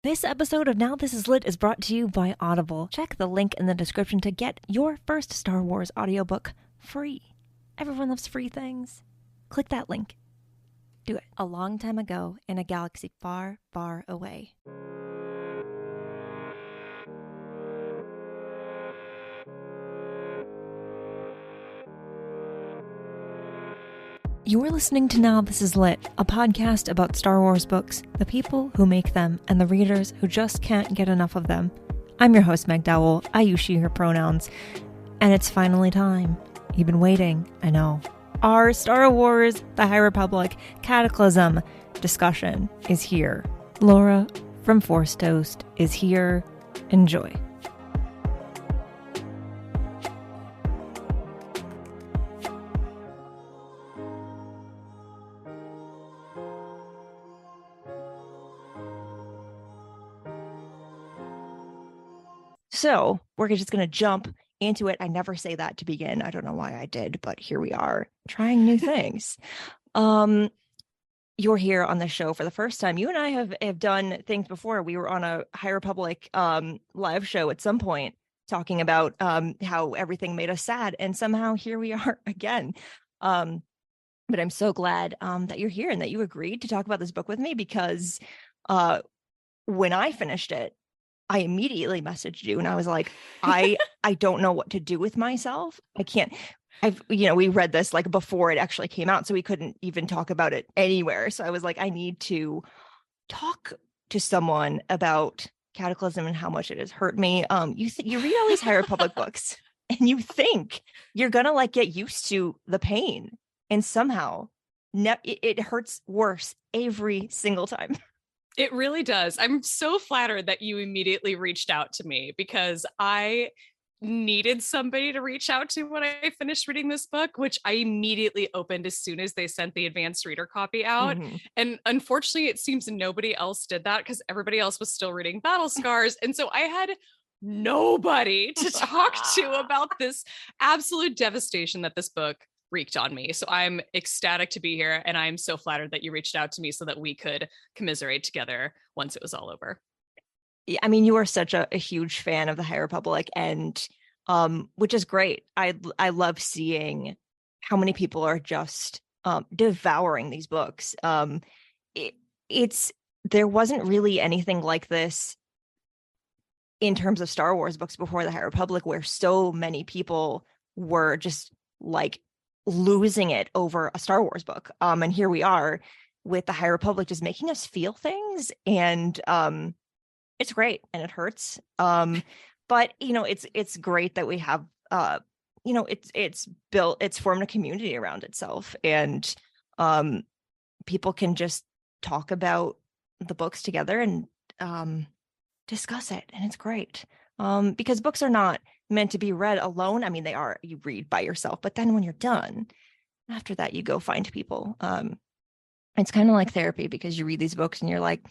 This episode of Now This Is Lit is brought to you by Audible. Check the link in the description to get your first Star Wars audiobook free. Everyone loves free things. Click that link. Do it. A long time ago, in a galaxy far, far away. You're listening to Now This Is Lit, a podcast about Star Wars books, the people who make them, and the readers who just can't get enough of them. I'm your host, Meg Dowell. I use she, her pronouns. And it's finally time. You've been waiting, I know. Our Star Wars, The High Republic, Cataclysm discussion is here. Laura from Force Toast is here. Enjoy. So we're just going to jump into it. I never say that to begin. I don't know why I did, but here we are trying new things. You're here on the show for the first time. You and I have done things before. We were on a High Republic live show at some point talking about how everything made us sad. And somehow here we are again. But I'm so glad that you're here and that you agreed to talk about this book with me, because when I finished it, I immediately messaged you and I was like, I don't know what to do with myself. I can't, we read this like before it actually came out, so we couldn't even talk about it anywhere. So I was like, I need to talk to someone about Cataclysm and how much it has hurt me. You read all these High Republic books and you think you're going to like get used to the pain, and somehow it hurts worse every single time. It really does. I'm so flattered that you immediately reached out to me, because I needed somebody to reach out to when I finished reading this book, which I immediately opened as soon as they sent the advanced reader copy out. Mm-hmm. And unfortunately, it seems nobody else did that because everybody else was still reading Battle Scars. And so I had nobody to talk to about this absolute devastation that this book wreaked on me. So I'm ecstatic to be here, and I'm so flattered that you reached out to me so that we could commiserate together once it was all over. Yeah, I mean, you are such a huge fan of the High Republic, and which is great. I love seeing how many people are just devouring these books. There wasn't really anything like this in terms of Star Wars books before the High Republic, where so many people were just like losing it over a Star Wars book. And here we are with the High Republic just making us feel things, and it's great and it hurts. But it's great that we have it's formed a community around itself, and people can just talk about the books together and discuss it, and it's great. Because books are not meant to be read alone. I mean, they are, you read by yourself, but then when you're done, after that, you go find people. It's kind of like therapy, because you read these books and you're like,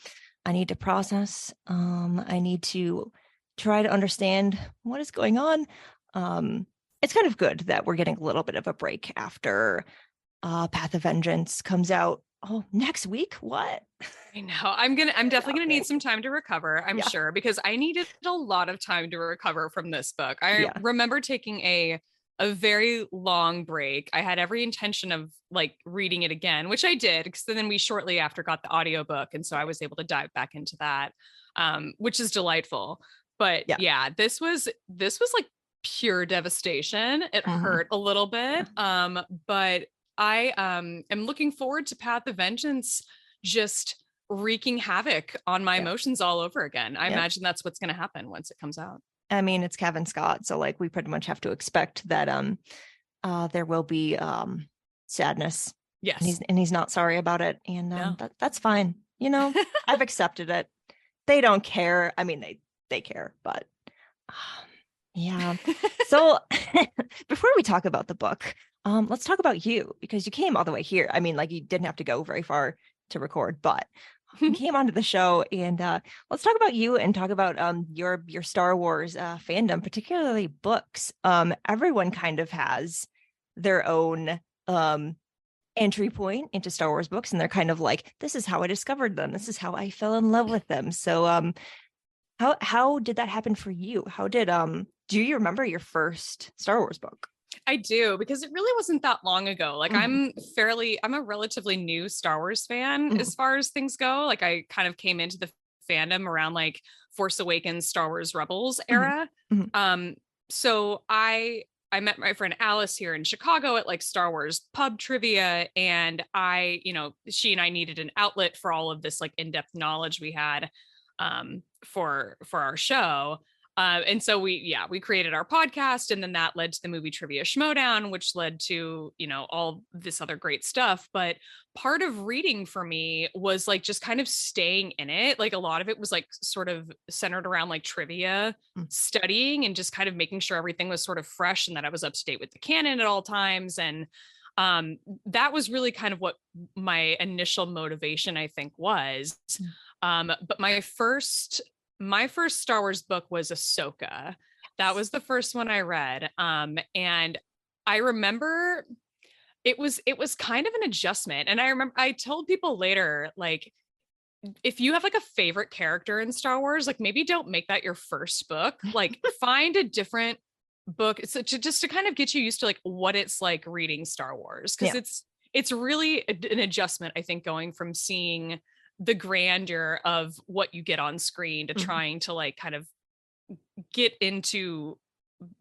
I need to process. I need to try to understand what is going on. It's kind of good that we're getting a little bit of a break after Path of Vengeance comes out. Oh, next week? What? I know. I'm definitely gonna need some time to recover, I'm sure, because I needed a lot of time to recover from this book. I remember taking a very long break. I had every intention of like reading it again, which I did, because then we shortly after got the audiobook, and so I was able to dive back into that, which is delightful. But this was like pure devastation. It hurt a little bit, but I am looking forward to Path of Vengeance just wreaking havoc on my emotions all over again. I imagine that's what's going to happen once it comes out. I mean, it's Kevin Scott, so like we pretty much have to expect that there will be sadness. Yes, and he's not sorry about it, and that's fine. I've accepted it. They don't care. I mean, they care, but yeah. So before we talk about the book, let's talk about you, because you came all the way here. I mean, like, you didn't have to go very far to record, but you came onto the show, and let's talk about you and talk about your Star Wars fandom, particularly books. Everyone kind of has their own entry point into Star Wars books, and they're kind of like, this is how I discovered them. This is how I fell in love with them. So how did that happen for you? How did do you remember your first Star Wars book? I do, because it really wasn't that long ago. Like I'm a relatively new Star Wars fan as far as things go. Like I kind of came into the fandom around like Force Awakens, Star Wars Rebels era. So I met my friend Alice here in Chicago at like Star Wars pub trivia, and she and I needed an outlet for all of this like in-depth knowledge we had for our show. And so we created our podcast, and then that led to the movie Trivia Schmodown, which led to, all this other great stuff. But part of reading for me was like just kind of staying in it. Like a lot of it was like sort of centered around like trivia studying and just kind of making sure everything was sort of fresh and that I was up to date with the canon at all times. And that was really kind of what my initial motivation, I think, was. But my first Star Wars book was Ahsoka. That was the first one I read. And I remember it was kind of an adjustment. And I remember I told people later, like, if you have like a favorite character in Star Wars, like maybe don't make that your first book. Like find a different book just to kind of get you used to like what it's like reading Star Wars. Because it's really an adjustment, I think, going from seeing the grandeur of what you get on screen to trying to like kind of get into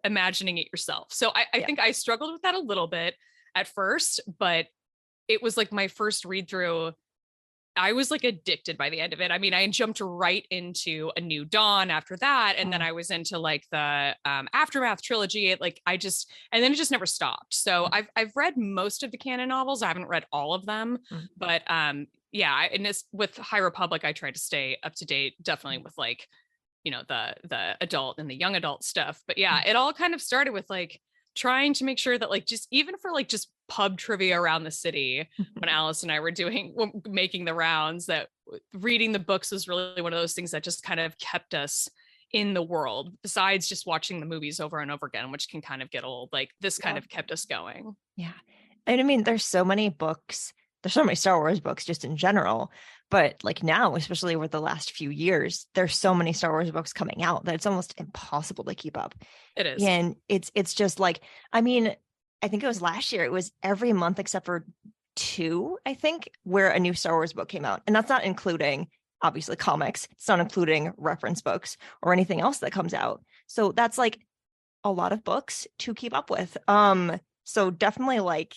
imagining it yourself. So I think I struggled with that a little bit at first, but it was like my first read through. I was like addicted by the end of it. I mean, I jumped right into A New Dawn after that. And then I was into like the Aftermath trilogy. And then it just never stopped. So I've read most of the canon novels. I haven't read all of them, but and this with High Republic, I tried to stay up to date, definitely with like, the adult and the young adult stuff. But yeah, it all kind of started with like trying to make sure that like, just even for like just pub trivia around the city, when Alice and I were making the rounds, that reading the books was really one of those things that just kind of kept us in the world, besides just watching the movies over and over again, which can kind of get old. Like this kind of kept us going. Yeah. And I mean, there's so many books. There's so many Star Wars books just in general, but like now, especially over the last few years, there's so many Star Wars books coming out that it's almost impossible to keep up. It is. And it's just like, I mean, I think it was last year, it was every month except for 2, I think, where a new Star Wars book came out. And that's not including obviously comics. It's not including reference books or anything else that comes out. So that's like a lot of books to keep up with. So definitely like,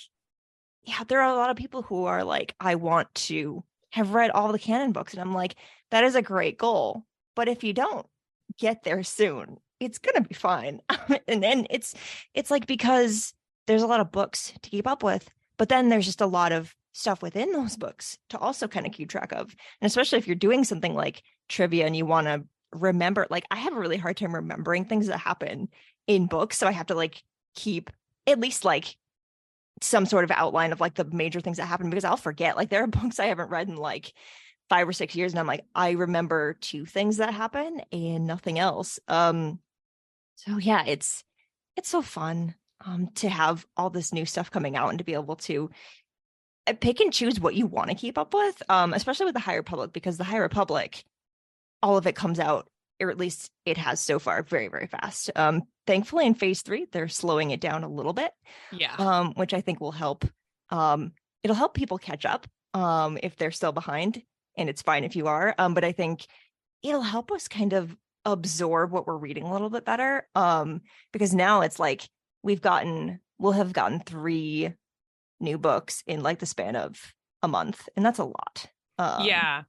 yeah, there are a lot of people who are like, I want to have read all the canon books. And I'm like, that is a great goal. But if you don't get there soon, it's going to be fine. And then it's like, because there's a lot of books to keep up with, but then there's just a lot of stuff within those books to also kind of keep track of. And especially if you're doing something like trivia and you want to remember, like I have a really hard time remembering things that happen in books. So I have to like keep at least like some sort of outline of like the major things that happen, because I'll forget. Like there are books I haven't read in like 5 or 6 years, and I'm like, I remember 2 things that happen and nothing else. So yeah, it's so fun to have all this new stuff coming out and to be able to pick and choose what you want to keep up with, especially with the High Republic, because the High Republic, all of it comes out, or at least it has so far, very, very fast. Thankfully, in phase 3, they're slowing it down a little bit. Yeah. Which I think will help. It'll help people catch up if they're still behind, and it's fine if you are. But I think it'll help us kind of absorb what we're reading a little bit better. Because now it's like we'll have gotten 3 new books in like the span of a month, and that's a lot. Yeah.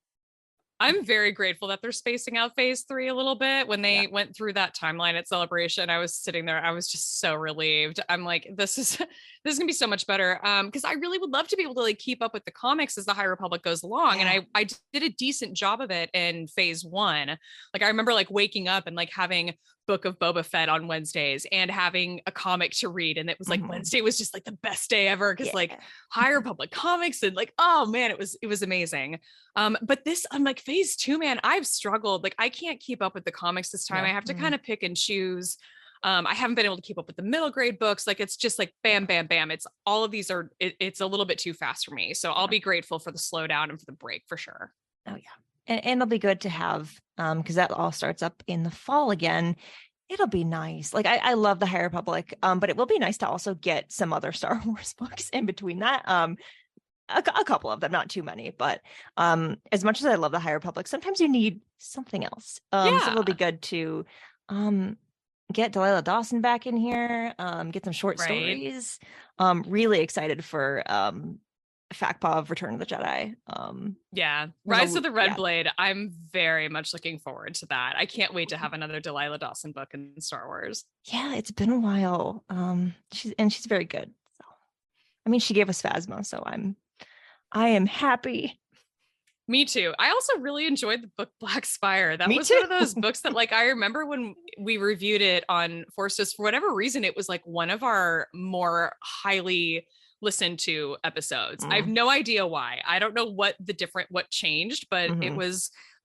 I'm very grateful that they're spacing out phase 3 a little bit. When they went through that timeline at Celebration, I was sitting there, I was just so relieved. I'm like, this is gonna be so much better. Because I really would love to be able to like keep up with the comics as the High Republic goes along. And I did a decent job of it in phase 1. Like I remember like waking up and like having Book of Boba Fett on Wednesdays and having a comic to read. And it was like Wednesday was just like the best day ever, because like High Republic comics, and like, oh man, it was amazing. But this, I'm like phase 2, man, I've struggled. Like I can't keep up with the comics this time. I have to kind of pick and choose. I haven't been able to keep up with the middle grade books. Like, it's just like bam, bam, bam. It's all of these are, it's a little bit too fast for me. So I'll be grateful for the slowdown and for the break for sure. Oh yeah. And it'll be good to have, because that all starts up in the fall again. It'll be nice. Like I love the High Republic, but it will be nice to also get some other Star Wars books in between that. A couple of them, not too many, but as much as I love the High Republic, sometimes you need something else. So it'll be good to get Delilah Dawson back in here, get some short stories. Really excited for Fakpa of Return of the Jedi. Rise of the Red Blade. I'm very much looking forward to that. I can't wait to have another Delilah Dawson book in Star Wars. Yeah, it's been a while. She's very good. So, I mean, she gave us Phasma, so I am happy. Me too. I also really enjoyed the book Black Spire. That was one of those books that, like, I remember when we reviewed it on Forces, for whatever reason, it was like one of our more highly listened to episodes. I have no idea why. I don't know what changed, but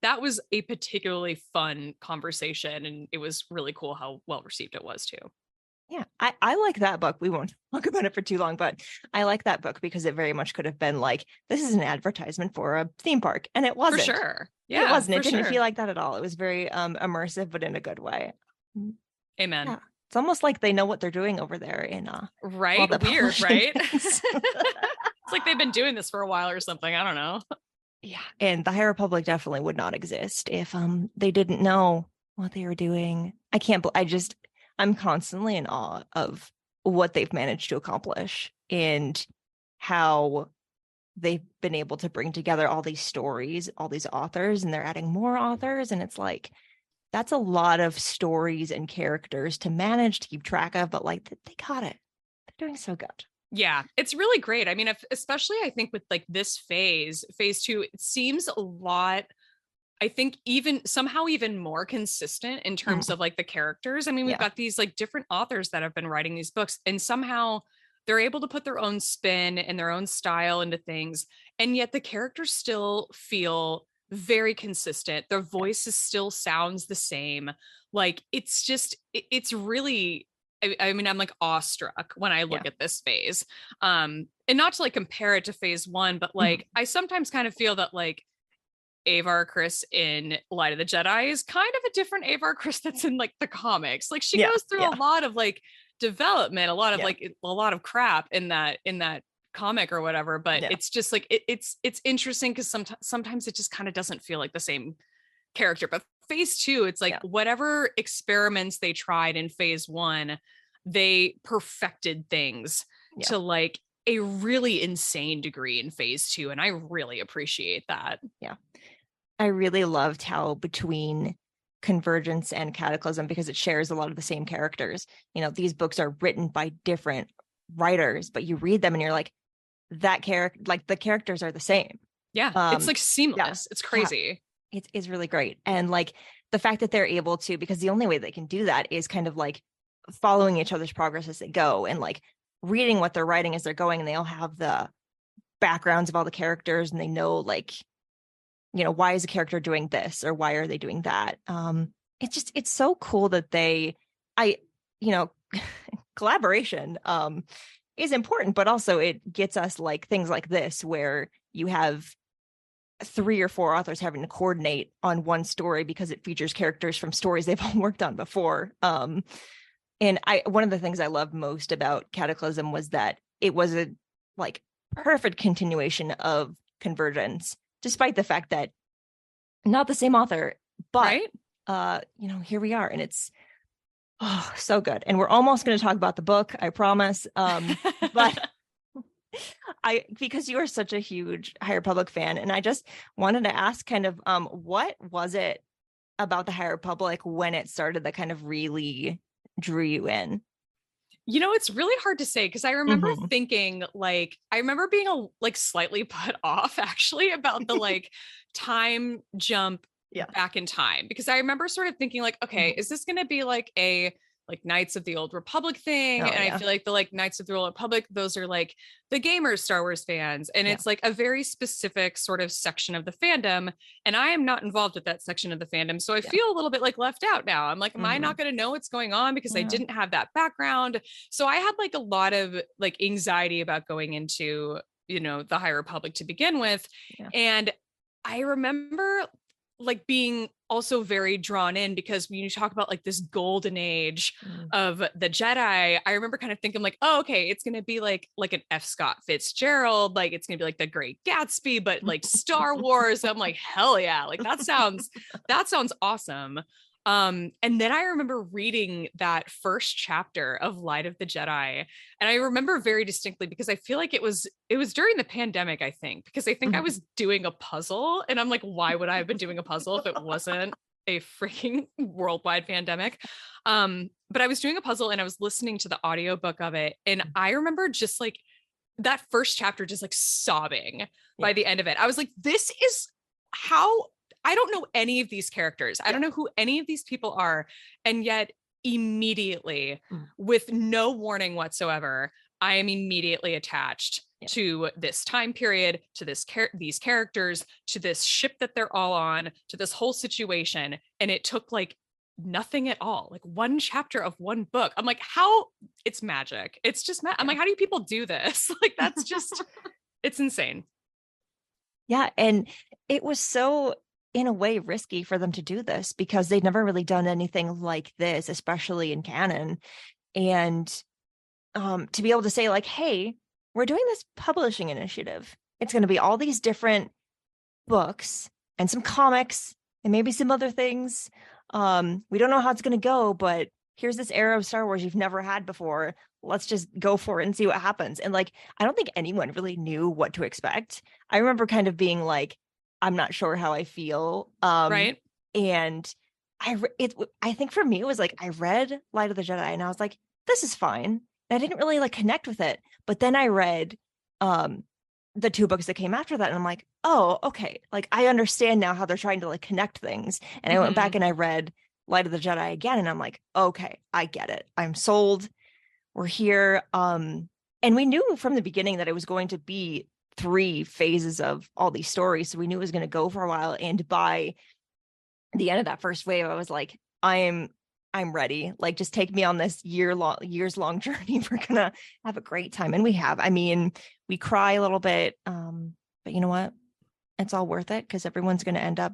that was a particularly fun conversation, and it was really cool how well received it was too. Yeah, I like that book. We won't talk about it for too long, but I like that book because it very much could have been like, this is an advertisement for a theme park. And it wasn't. For sure. Yeah, it wasn't. It didn't feel like that at all. It was very immersive, but in a good way. Amen. Yeah. It's almost like they know what they're doing over there in right? Weird, right? It's like they've been doing this for a while or something. I don't know. Yeah. And the High Republic definitely would not exist if they didn't know what they were doing. I'm constantly in awe of what they've managed to accomplish and how they've been able to bring together all these stories, all these authors, and they're adding more authors. And it's like, that's a lot of stories and characters to manage, to keep track of, but like they got it. They're doing so good. Yeah, it's really great. I mean, especially I think with like this phase 2, it seems a lot, I think even somehow even more consistent in terms of like the characters. I mean, we've got these like different authors that have been writing these books, and somehow they're able to put their own spin and their own style into things. And yet the characters still feel very consistent. Their voices still sounds the same. Like, it's just, it's really, I mean, I'm like awestruck when I look at this phase. And not to like compare it to phase 1, but like, I sometimes kind of feel that like Avar Kriss in Light of the Jedi is kind of a different Avar Kriss that's in like the comics. Like, she goes through a lot of like development, a lot of like a lot of crap in that comic or whatever, but it's just like it's interesting because sometimes it just kind of doesn't feel like the same character. But phase 2, it's like whatever experiments they tried in phase 1, they perfected things to like a really insane degree in phase 2, and I really appreciate that. I really loved how between Convergence and Cataclysm, because it shares a lot of the same characters, you know, these books are written by different writers, but you read them and you're like, that character, like the characters are the same. It's like seamless. It's crazy. It's really great. And like the fact that they're able to, because the only way they can do that is kind of like following each other's progress as they go and like reading what they're writing as they're going, and they all have the backgrounds of all the characters, and they know like, you know, why is a character doing this or why are they doing that? It's so cool that collaboration is important, but also it gets us like things like this where you have 3 or 4 authors having to coordinate on one story because it features characters from stories they've all worked on before. And one of the things I loved most about Cataclysm was that it was a like perfect continuation of Convergence, despite the fact that not the same author, but here we are, and it's so good. And we're almost going to talk about the book, I promise. But because you are such a huge High Republic fan, and I just wanted to ask kind of what was it about the High Republic when it started that kind of really drew you in? You know, it's really hard to say because I remember thinking like, I remember being slightly put off actually about the like time jump back in time, because I remember sort of thinking like, okay, is this going to be like a like Knights of the Old Republic thing. And I feel like the like Knights of the Old Republic, those are like the gamers Star Wars fans. And it's like a very specific sort of section of the fandom. And I am not involved with that section of the fandom. So I feel a little bit like left out now. I'm like, am I not going to know what's going on because I didn't have that background? So I had like a lot of like anxiety about going into, you know, the High Republic to begin with. And I remember like being also very drawn in because when you talk about like this golden age of the Jedi, I remember kind of thinking like, oh, okay, it's going to be like an F. Scott Fitzgerald, like it's going to be like the Great Gatsby, but like Star Wars. I'm like, hell yeah. Like that sounds awesome. And then I remember reading that first chapter of Light of the Jedi. And I remember very distinctly because I feel like it was during the pandemic, I think, because I think I was doing a puzzle and I'm like, why would I have been doing a puzzle if it wasn't a freaking worldwide pandemic? But I was doing a puzzle and I was listening to the audiobook of it. And I remember just like that first chapter, just like sobbing by the end of it. I was like, this is how I don't know any of these characters. I don't know who any of these people are. And yet immediately with no warning whatsoever, I am immediately attached to this time period, to these characters, to this ship that they're all on, to this whole situation. And it took like nothing at all, like one chapter of one book. I'm like, how? It's magic. It's just, I'm like, how do people do this? Like, that's just, it's insane. Yeah. And it was so, in a way, risky for them to do this because they'd never really done anything like this, especially in canon. And to be able to say like, hey, we're doing this publishing initiative. It's going to be all these different books and some comics and maybe some other things. We don't know how it's going to go, but here's this era of Star Wars you've never had before. Let's just go for it and see what happens. And like, I don't think anyone really knew what to expect. I remember kind of being like, I'm not sure how I feel. Right. And I think for me, it was like, I read Light of the Jedi and I was like, this is fine. And I didn't really like connect with it. But then I read the two books that came after that. And I'm like, oh, okay. Like, I understand now how they're trying to like connect things. And I went back and I read Light of the Jedi again. And I'm like, okay, I get it. I'm sold. We're here. And we knew from the beginning that it was going to be 3 phases of all these stories. So we knew it was going to go for a while. And by the end of that first wave, I was like, I'm ready. Like, just take me on this years long journey. We're going to have a great time. And we have. I mean, we cry a little bit. But you know what? It's all worth it because everyone's going to end up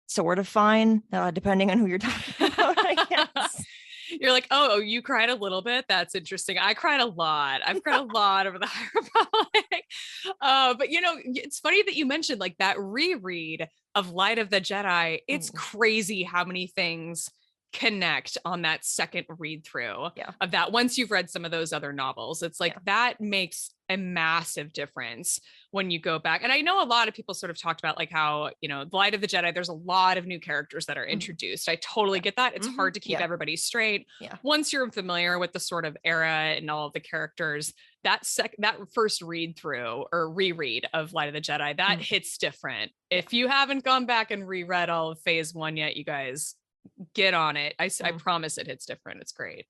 sort of fine, depending on who you're talking about, I guess. You're like, oh, you cried a little bit. That's interesting. I cried a lot. I've cried a lot over the High Republic. But you know, it's funny that you mentioned like that reread of Light of the Jedi. It's crazy how many things connect on that second read through of that. Once you've read some of those other novels, it's like that makes a massive difference when you go back. And I know a lot of people sort of talked about like how, you know, the Light of the Jedi, there's a lot of new characters that are introduced. I totally get that. It's hard to keep everybody straight. Once you're familiar with the sort of era and all of the characters, that first read through or reread of Light of the Jedi, that hits different. If you haven't gone back and reread all of phase 1 yet, you guys get on it. I promise it hits different. It's great.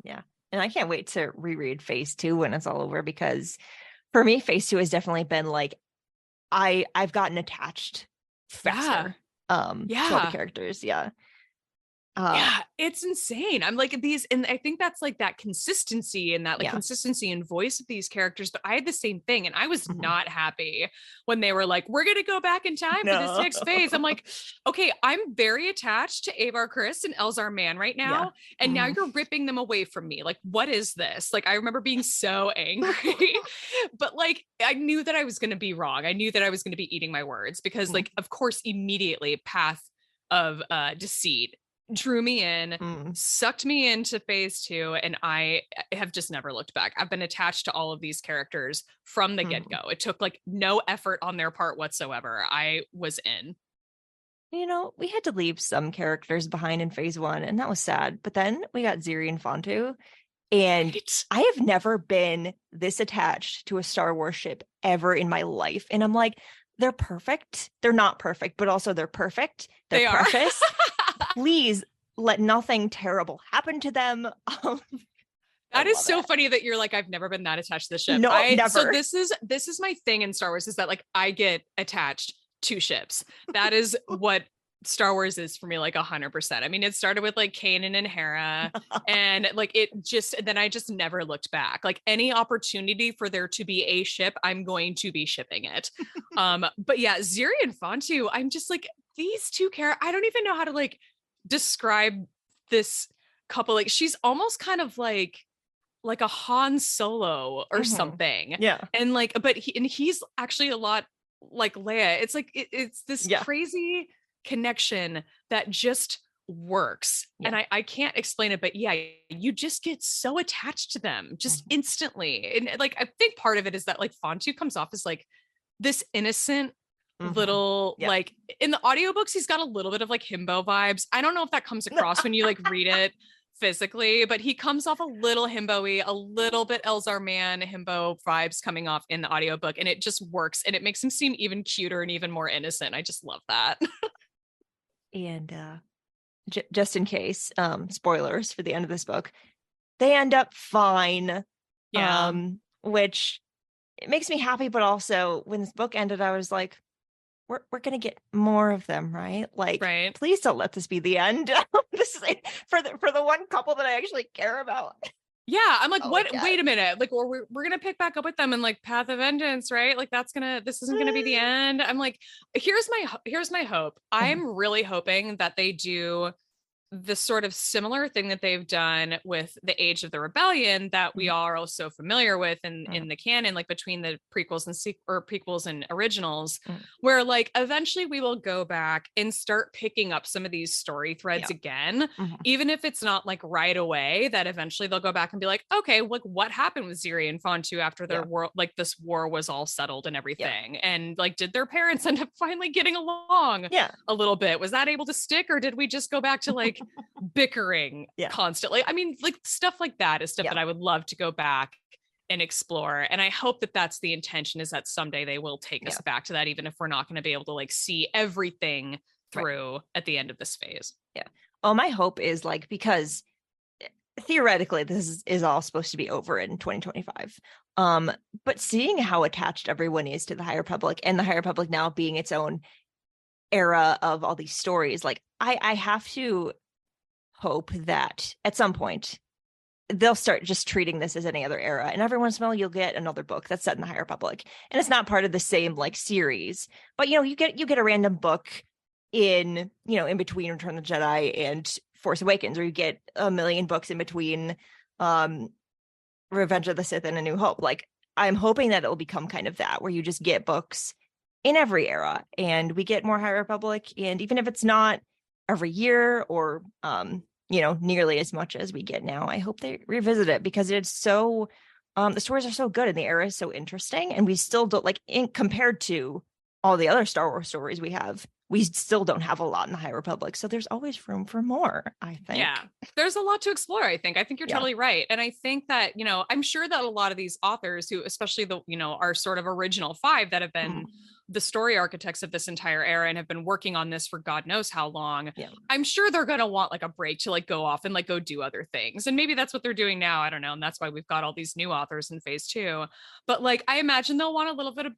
Yeah. And I can't wait to reread phase 2 when it's all over, because for me, phase 2 has definitely been like, I've gotten attached faster to all the characters. Yeah, it's insane. I'm like these, and I think that's like that consistency and that like consistency and voice of these characters. But I had the same thing, and I was not happy when they were like, "We're gonna go back in time for this next phase." I'm like, okay, I'm very attached to Avar Kriss and Elzar Mann right now, and now you're ripping them away from me. Like, what is this? Like, I remember being so angry, but like, I knew that I was gonna be wrong. I knew that I was gonna be eating my words because, like, of course, immediately Path of Deceit drew me in, sucked me into phase 2, and I have just never looked back. I've been attached to all of these characters from the get-go. It took like no effort on their part whatsoever. I was in. You know, we had to leave some characters behind in phase 1, and that was sad. But then we got Ziri and Fontu, and I have never been this attached to a Star Wars ship ever in my life. And I'm like, they're perfect. They're not perfect, but also they're perfect. They're precious. Please let nothing terrible happen to them. That is so funny that you're like, I've never been that attached to the ship. No, never. So this is my thing in Star Wars, is that like I get attached to ships. That is what Star Wars is for me, like 100%. I mean, it started with like Kanan and Hera, and like then I just never looked back. Like any opportunity for there to be a ship, I'm going to be shipping it. But yeah, Ziri and Fontu, I'm just like, these two characters, I don't even know how to like describe this couple. Like she's almost kind of like a Han Solo or something. Yeah. And like, but he's actually a lot like Leia. It's like, it's this crazy connection that just works. And I can't explain it, but yeah, you just get so attached to them just instantly. And like, I think part of it is that like Fontu comes off as like this innocent little, like in the audiobooks, he's got a little bit of like himbo vibes. I don't know if that comes across when you like read it physically, but he comes off a little himbo-y, a little bit Elzar Man himbo vibes coming off in the audiobook, and it just works, and it makes him seem even cuter and even more innocent. I just love that. And just in case, spoilers for the end of this book, they end up fine. Yeah. Which it makes me happy, but also when this book ended, I was like, we're gonna get more of them, right? Like, please don't let this be the end. This is for the one couple that I actually care about. Yeah, I'm like, what? Wait a minute, like, or we're gonna pick back up with them in like Path of Vengeance, right? Like, this isn't gonna be the end. I'm like, here's my hope. I'm really hoping that they do the sort of similar thing that they've done with the Age of the Rebellion that we are also familiar with in the canon, like between the prequels and originals, where like eventually we will go back and start picking up some of these story threads again, even if it's not like right away, that eventually they'll go back and be like, okay, like what happened with Ziri and Fontu after their war, like this war was all settled and everything. And like, did their parents end up finally getting along a little bit? Was that able to stick, or did we just go back to like bickering constantly? I mean, like stuff like that is stuff that I would love to go back and explore. And I hope that that's the intention, is that someday they will take us back to that, even if we're not going to be able to like see everything through at the end of this phase. Yeah. Oh, my hope is like, because theoretically this is all supposed to be over in 2025. But seeing how attached everyone is to the High Republic, and the High Republic now being its own era of all these stories, like I have to hope that at some point they'll start just treating this as any other era, and every once in a while you'll get another book that's set in the High Republic, and it's not part of the same like series, but you get a random book in between Return of the Jedi and Force Awakens, or you get a million books in between Revenge of the Sith and A New Hope. Like, I'm hoping that it'll become kind of that, where you just get books in every era, and we get more High Republic, and even if it's not every year or nearly as much as we get now, I hope they revisit it, because it's so the stories are so good and the era is so interesting, and we still don't compared to all the other Star Wars stories we still don't have a lot in the High Republic, so there's always room for more, I think. Yeah, there's a lot to explore. I think you're totally right, and I think that I'm sure that a lot of these authors, who especially the our sort of original five that have been the story architects of this entire era and have been working on this for God knows how long, I'm sure they're going to want like a break to like go off and like go do other things. And maybe that's what they're doing now. I don't know. And that's why we've got all these new authors in phase 2. But like, I imagine they'll want a little bit of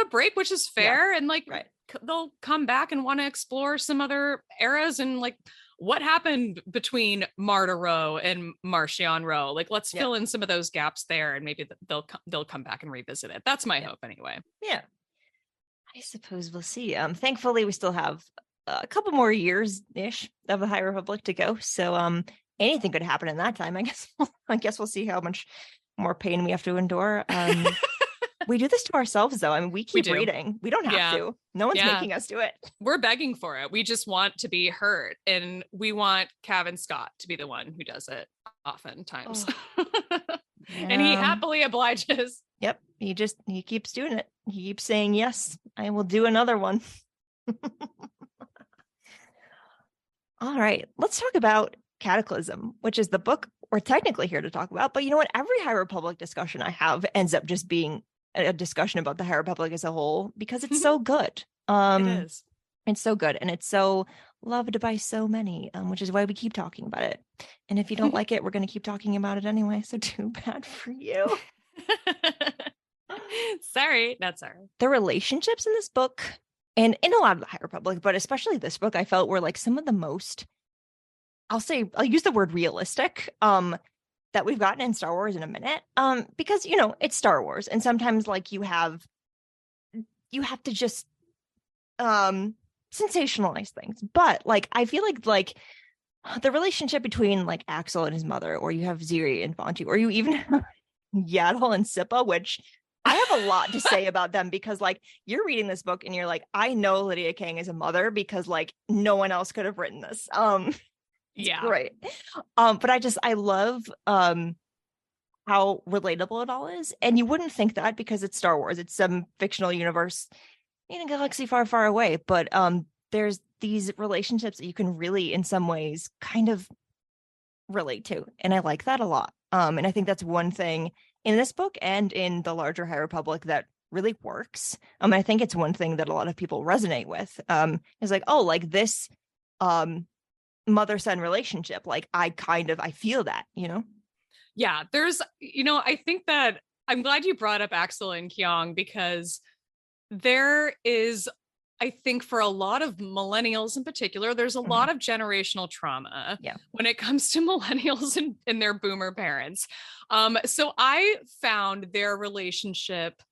a break, which is fair. And like, they'll come back and want to explore some other eras and like what happened between Marta Rowe and Marchion Rowe. Like, let's fill in some of those gaps there, and maybe they'll come back and revisit it. That's my hope anyway. Yeah. I suppose we'll see. Thankfully, we still have a couple more years-ish of the High Republic to go. So anything could happen in that time. I guess we'll see how much more pain we have to endure. We do this to ourselves, though. I mean, we keep reading. We don't have to. No one's making us do it. We're begging for it. We just want to be heard. And we want Cavan Scott to be the one who does it oftentimes. And he happily obliges. Yep. He keeps doing it. He keeps saying, yes, I will do another one. All right. Let's talk about Cataclysm, which is the book we're technically here to talk about. But you know what? Every High Republic discussion I have ends up just being a discussion about the High Republic as a whole, because it's so good. It is. It's so good. And it's so loved by so many, which is why we keep talking about it. And if you don't like it, we're going to keep talking about it anyway. So too bad for you. Sorry, not sorry. The relationships in this book, and in a lot of the High Republic, but especially this book, I felt were like some of the most, I'll use the word realistic, that we've gotten in Star Wars in a minute. Because, you know, it's Star Wars. And sometimes like you have to just sensationalize things. But like I feel like the relationship between like Axel and his mother, or you have Ziri and Fontu, or you even have Yaddle and Sippa, which I have a lot to say about them, because like you're reading this book and you're like, I know Lydia Kang is a mother because like no one else could have written this. Yeah. Great. But I love how relatable it all is. And you wouldn't think that because it's Star Wars. It's some fictional universe in a galaxy far, far away. But there's these relationships that you can really, in some ways, kind of relate to. And I like that a lot. And I think that's one thing in this book and in the larger High Republic that really works. I think it's one thing that a lot of people resonate with. Is like, oh, like this mother-son relationship. Like I feel that, you know? Yeah, there's, you know, I think that I'm glad you brought up Axel and Kyong, because there is, I think for a lot of millennials in particular, there's a lot of generational trauma when it comes to millennials and their boomer parents. So I found their relationship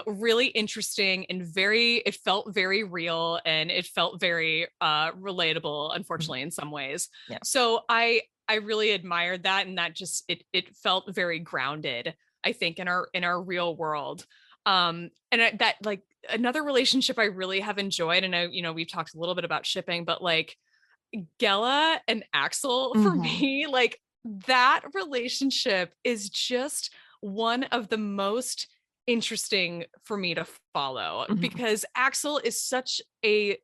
really interesting and it felt very real, and it felt very relatable, unfortunately, in some ways. Yeah. So I really admired that, and that just it felt very grounded, I think, in our real world. And that, like, another relationship I really have enjoyed, and we've talked a little bit about shipping, but like Gela and Axel, for me, like that relationship is just one of the most interesting for me to follow, because Axel is such an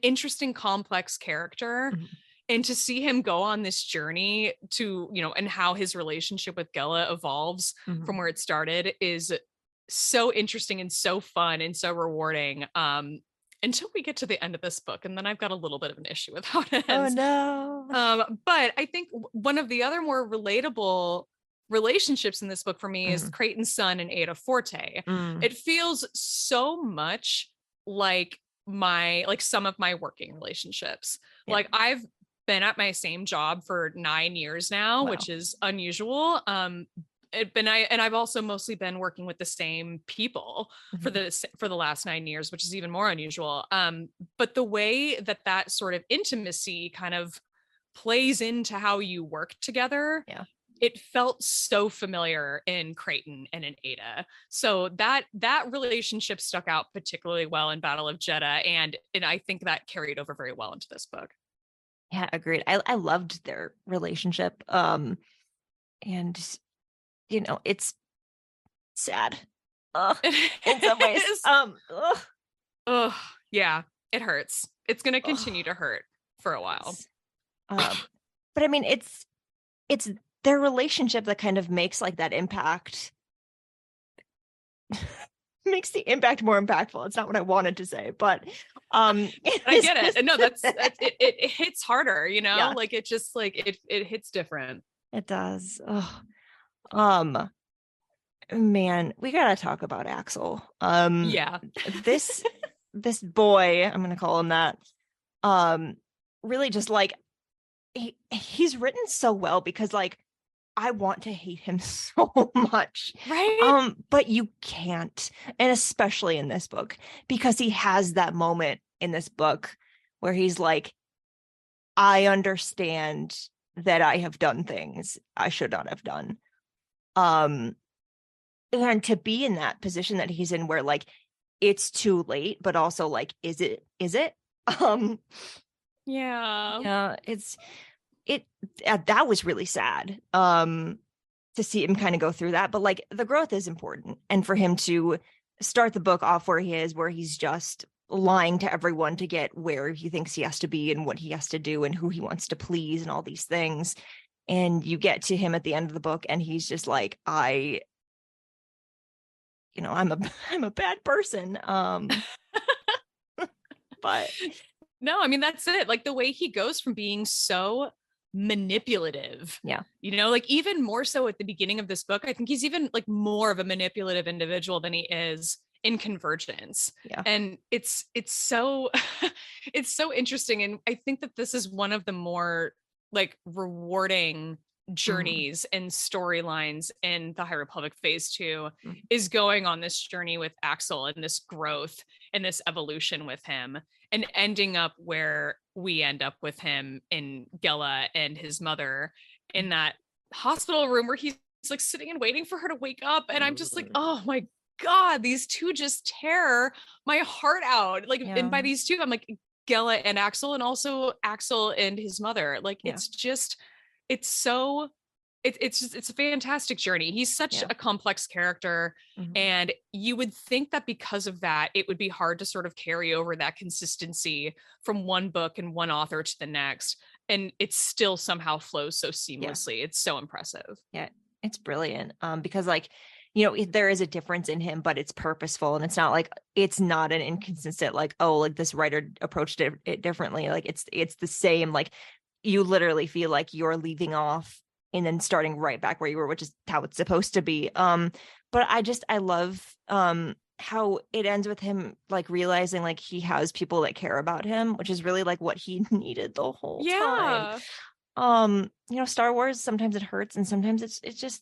interesting, complex character. And to see him go on this journey to, and how his relationship with Gela evolves from where it started is so interesting and so fun and so rewarding. Until we get to the end of this book, and then I've got a little bit of an issue with how it ends. Oh no. But I think one of the other more relatable relationships in this book for me is Creighton's son and Ada Forte. It feels so much like some of my working relationships. Like I've been at my same job for 9 years now, which is unusual. I've also mostly been working with the same people for the last 9 years, which is even more unusual. But the way that sort of intimacy kind of plays into how you work together, it felt so familiar in Creighton and in Ada. So that relationship stuck out particularly well in Battle of Jeddah, and I think that carried over very well into this book. Yeah, agreed. I loved their relationship. And it's sad. In some ways. Yeah, it hurts. It's gonna continue to hurt for a while. But I mean, it's their relationship that kind of makes like that impact makes the impact more impactful. It's not what I wanted to say, but I get it. No, that's it hits harder, like it just like it hits different. It does. Man, we gotta talk about Axel. This boy, I'm gonna call him that, really just like he's written so well, because like I want to hate him so much. Right. But you can't. And especially in this book, because he has that moment in this book where he's like, I understand that I have done things I should not have done. And to be in that position that he's in, where like it's too late, but also like, is it? Yeah, that was really sad to see him kind of go through that. But like the growth is important, and for him to start the book off where he is, where he's just lying to everyone to get where he thinks he has to be and what he has to do and who he wants to please and all these things, and you get to him at the end of the book and he's just like, I'm a bad person. But No, I mean, that's it. Like the way he goes from being so manipulative. Yeah. Like even more so at the beginning of this book, I think he's even like more of a manipulative individual than he is in Convergence. Yeah. And it's so it's so interesting. And I think that this is one of the more like rewarding journeys and storylines in the High Republic Phase 2 is going on this journey with Axel and this growth and this evolution with him, and ending up where we end up with him in Gela and his mother in that hospital room where he's like sitting and waiting for her to wake up. And I'm just like, oh my God, these two just tear my heart out. Like, and by these two, I'm like Gela and Axel, and also Axel and his mother. Like, it's just, it's so, it's a fantastic journey. He's such a complex character. And you would think that because of that, it would be hard to sort of carry over that consistency from one book and one author to the next. And it still somehow flows so seamlessly. It's so impressive. Yeah, it's brilliant. Because like, there is a difference in him, but it's purposeful. And it's not like, it's not an inconsistent, like, oh, like this writer approached it differently. Like it's the same, like you literally feel like you're leaving off and then starting right back where you were, which is how it's supposed to be. But I love how it ends with him like realizing like he has people that care about him, which is really like what he needed the whole time. Star Wars, sometimes it hurts and sometimes it's just,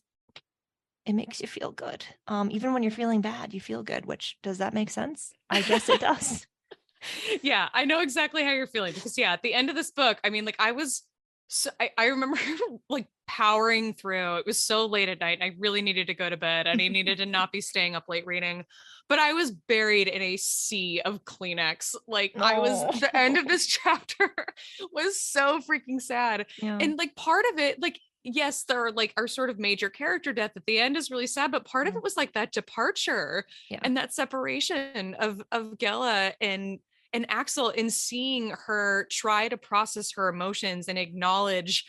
it makes you feel good. Even when you're feeling bad, you feel good, which, does that make sense? I guess it does. Yeah, I know exactly how you're feeling because at the end of this book, I mean, like I remember like powering through. It was so late at night and I really needed to go to bed and I needed to not be staying up late reading, but I was buried in a sea of Kleenex. Like the end of this chapter was so freaking sad. And like part of it, like, yes, there are like our sort of major character death at the end is really sad, but part of it was like that departure and that separation of Gela and Axel, in seeing her try to process her emotions and acknowledge,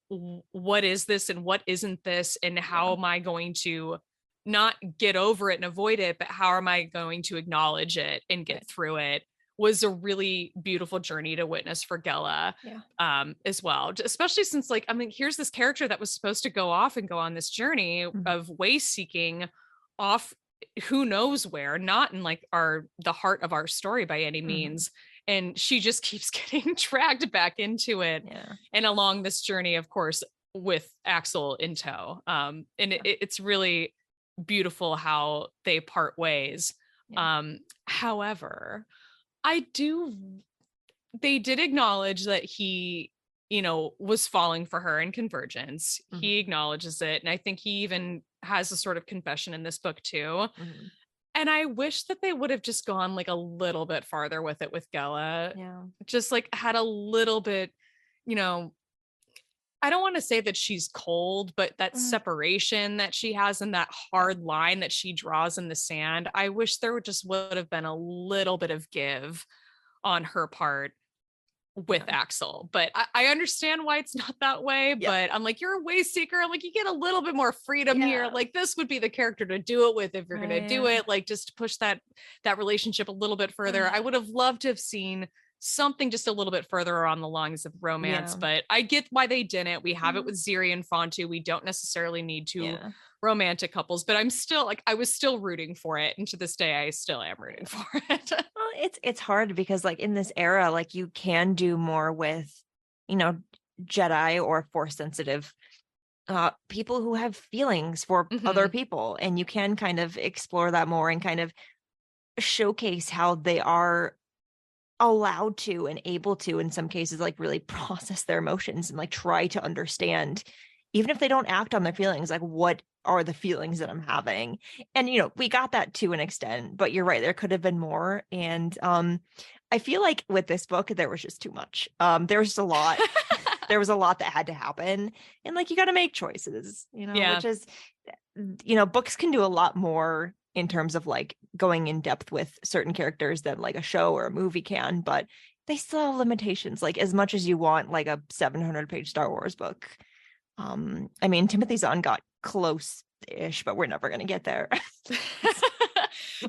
what is this and what isn't this, and how am I going to not get over it and avoid it, but how am I going to acknowledge it and get through it, was a really beautiful journey to witness for Gela as well. Especially since like, I mean, here's this character that was supposed to go off and go on this journey of way seeking off who knows where, not in like the heart of our story by any means. And she just keeps getting dragged back into it and along this journey, of course, with Axel in tow. And it's really beautiful how they part ways. However, they did acknowledge that he, was falling for her in Convergence. He acknowledges it. And I think he even has a sort of confession in this book too. And I wish that they would have just gone like a little bit farther with it with Gela. Just like had a little bit, I don't want to say that she's cold, but that separation that she has and that hard line that she draws in the sand, I wish there would have been a little bit of give on her part with Axel. But I understand why it's not that way. But I'm like, you're a way seeker. I'm like, you get a little bit more freedom here. Like, this would be the character to do it with if you're going to do it. Like, just to push that relationship a little bit further. I would have loved to have seen something just a little bit further on the lines of romance, but I get why they didn't. We have it with Ziri and Fontu. We don't necessarily need two romantic couples, but I'm still like, I was still rooting for it. And to this day, I still am rooting for it. Well, it's hard because like in this era, like you can do more with, Jedi or Force sensitive people who have feelings for other people. And you can kind of explore that more and kind of showcase how they are allowed to and able to, in some cases, like really process their emotions and like try to understand, even if they don't act on their feelings, like what are the feelings that I'm having. And we got that to an extent, but you're right, there could have been more. And I feel like with this book there was just too much. There was just a lot. There was a lot that had to happen, and like you got to make choices, which is, books can do a lot more in terms of like going in depth with certain characters than like a show or a movie can, but they still have limitations. Like, as much as you want like a 700-page Star Wars book, Timothy Zahn got close-ish, but we're never going to get there.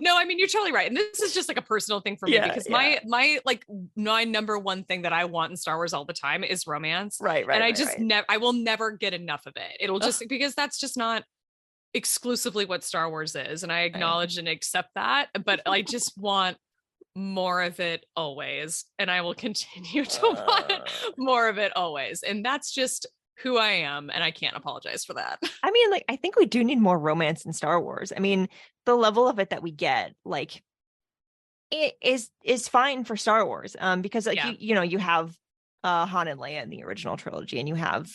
No, I mean, you're totally right. And this is just like a personal thing for me because my number one thing that I want in Star Wars all the time is romance. Right. And I just I will never get enough of it. It'll just because that's just not exclusively what Star Wars is. And I acknowledge and accept that, but I just want more of it always. And I will continue to want more of it always. And that's just who I am, and I can't apologize for that. I mean, like, I think we do need more romance in Star Wars. I mean, the level of it that we get, like, it is fine for Star Wars. Because like you have Han and Leia in the original trilogy, and you have,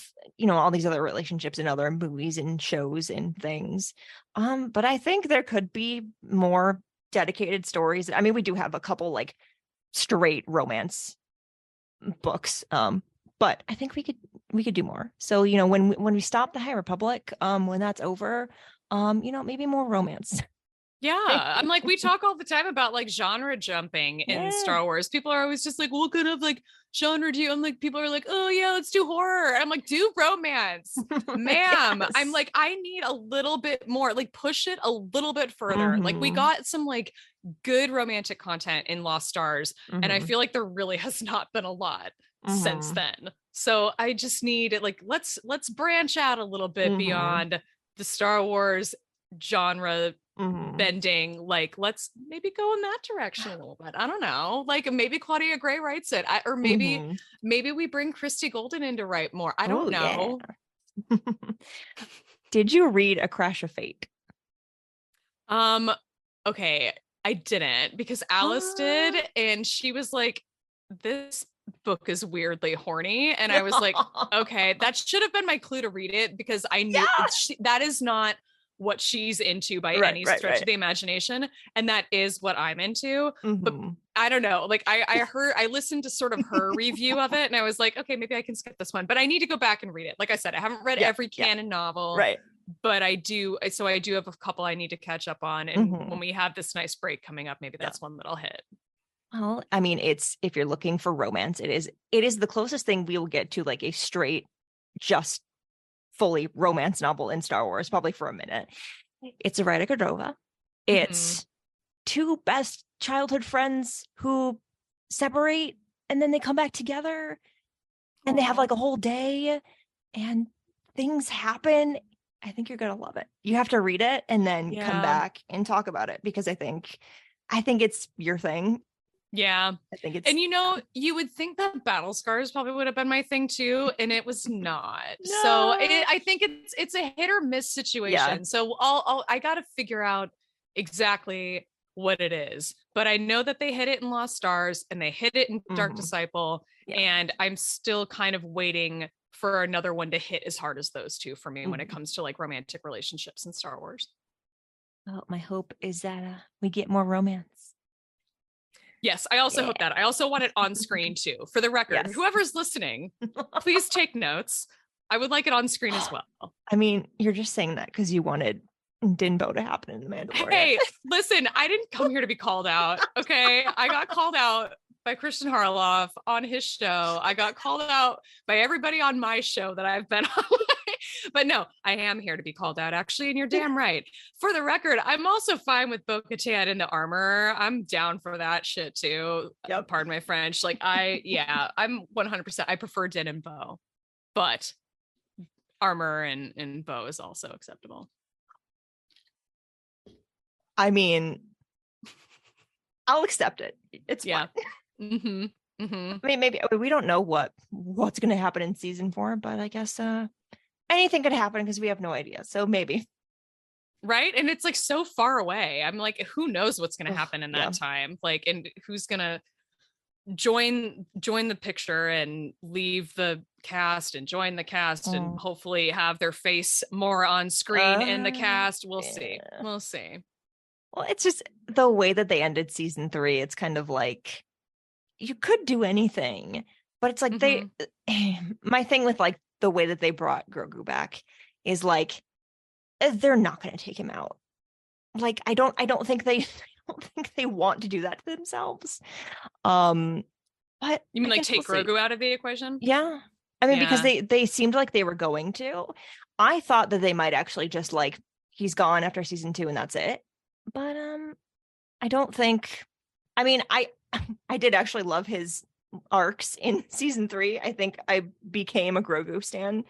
all these other relationships in other movies and shows and things. But I think there could be more dedicated stories. I mean, we do have a couple like straight romance books. But I think we could do more. So, when we stop the High Republic, when that's over, maybe more romance. Yeah. I'm like, we talk all the time about like genre jumping in Star Wars. People are always just like, what kind of like genre do you? I'm like, people are like, oh yeah, let's do horror. I'm like, do romance, ma'am. Yes. I'm like, I need a little bit more, like push it a little bit further. Like we got some like good romantic content in Lost Stars. And I feel like there really has not been a lot since then. So I just need like, let's branch out a little bit beyond the Star Wars genre bending. Like, let's maybe go in that direction a little bit. I don't know. Like maybe Claudia Gray writes it, or maybe we bring Christy Golden in to write more. I don't know. Yeah. Did you read A Crash of Fate? Okay, I didn't, because Alice did, and she was like, this book is weirdly horny, and I was like, okay, that should have been my clue to read it, because I knew that is not what she's into by any stretch of the imagination, and that is what I'm into. But I don't know, like I listened to sort of her review of it, and I was like, okay, maybe I can skip this one, but I need to go back and read it. Like I said, I haven't read every canon novel, but I do have a couple I need to catch up on, and when we have this nice break coming up, maybe that's one that I'll hit. Well, I mean, if you're looking for romance, it is the closest thing we will get to like a straight, just fully romance novel in Star Wars, probably for a minute. It's a Rita Cordova. It's two best childhood friends who separate and then they come back together and they have like a whole day and things happen. I think you're gonna love it. You have to read it and then come back and talk about it, because I think it's your thing. Yeah. I think it's, and you would think that Battle Scars probably would have been my thing too, and it was not. No. So I think it's a hit or miss situation. Yeah. So I got to figure out exactly what it is, but I know that they hit it in Lost Stars and they hit it in Dark Disciple, and I'm still kind of waiting for another one to hit as hard as those two for me when it comes to like romantic relationships in Star Wars. Well, my hope is that we get more romance. Yes, I also hope that. I also want it on screen too. For the record, whoever's listening, please take notes. I would like it on screen as well. I mean, you're just saying that because you wanted Dinbo to happen in The Mandalorian. Hey, listen, I didn't come here to be called out, okay? I got called out by Christian Harloff on his show. I got called out by everybody on my show that I've been on. But no, I am here to be called out, actually, and you're damn right. For the record, I'm also fine with Bo-Katan in the armor. I'm down for that shit too. Yep. Pardon my French. Like I'm 100%. I prefer Din and Bo, but armor and Bo is also acceptable. I mean, I'll accept it. It's fine. I mean, maybe we don't know what's going to happen in season 4, but I guess anything could happen because we have no idea. So maybe. Right. And it's like so far away. I'm like, who knows what's going to happen in that time? Like, and who's going to join the picture and leave the cast and join the cast and hopefully have their face more on screen in the cast. We'll see. We'll see. Well, it's just the way that they ended season 3. It's kind of like you could do anything, but it's like my thing with like the way that they brought Grogu back is like they're not going to take him out. Like I don't think they want to do that to themselves. But you mean like take Grogu out of the equation? Yeah. I mean, because they seemed like they were going to. I thought that they might actually just like he's gone after season 2 and that's it. But don't think, I mean, I did actually love his arcs in season 3. I think I became a Grogu stan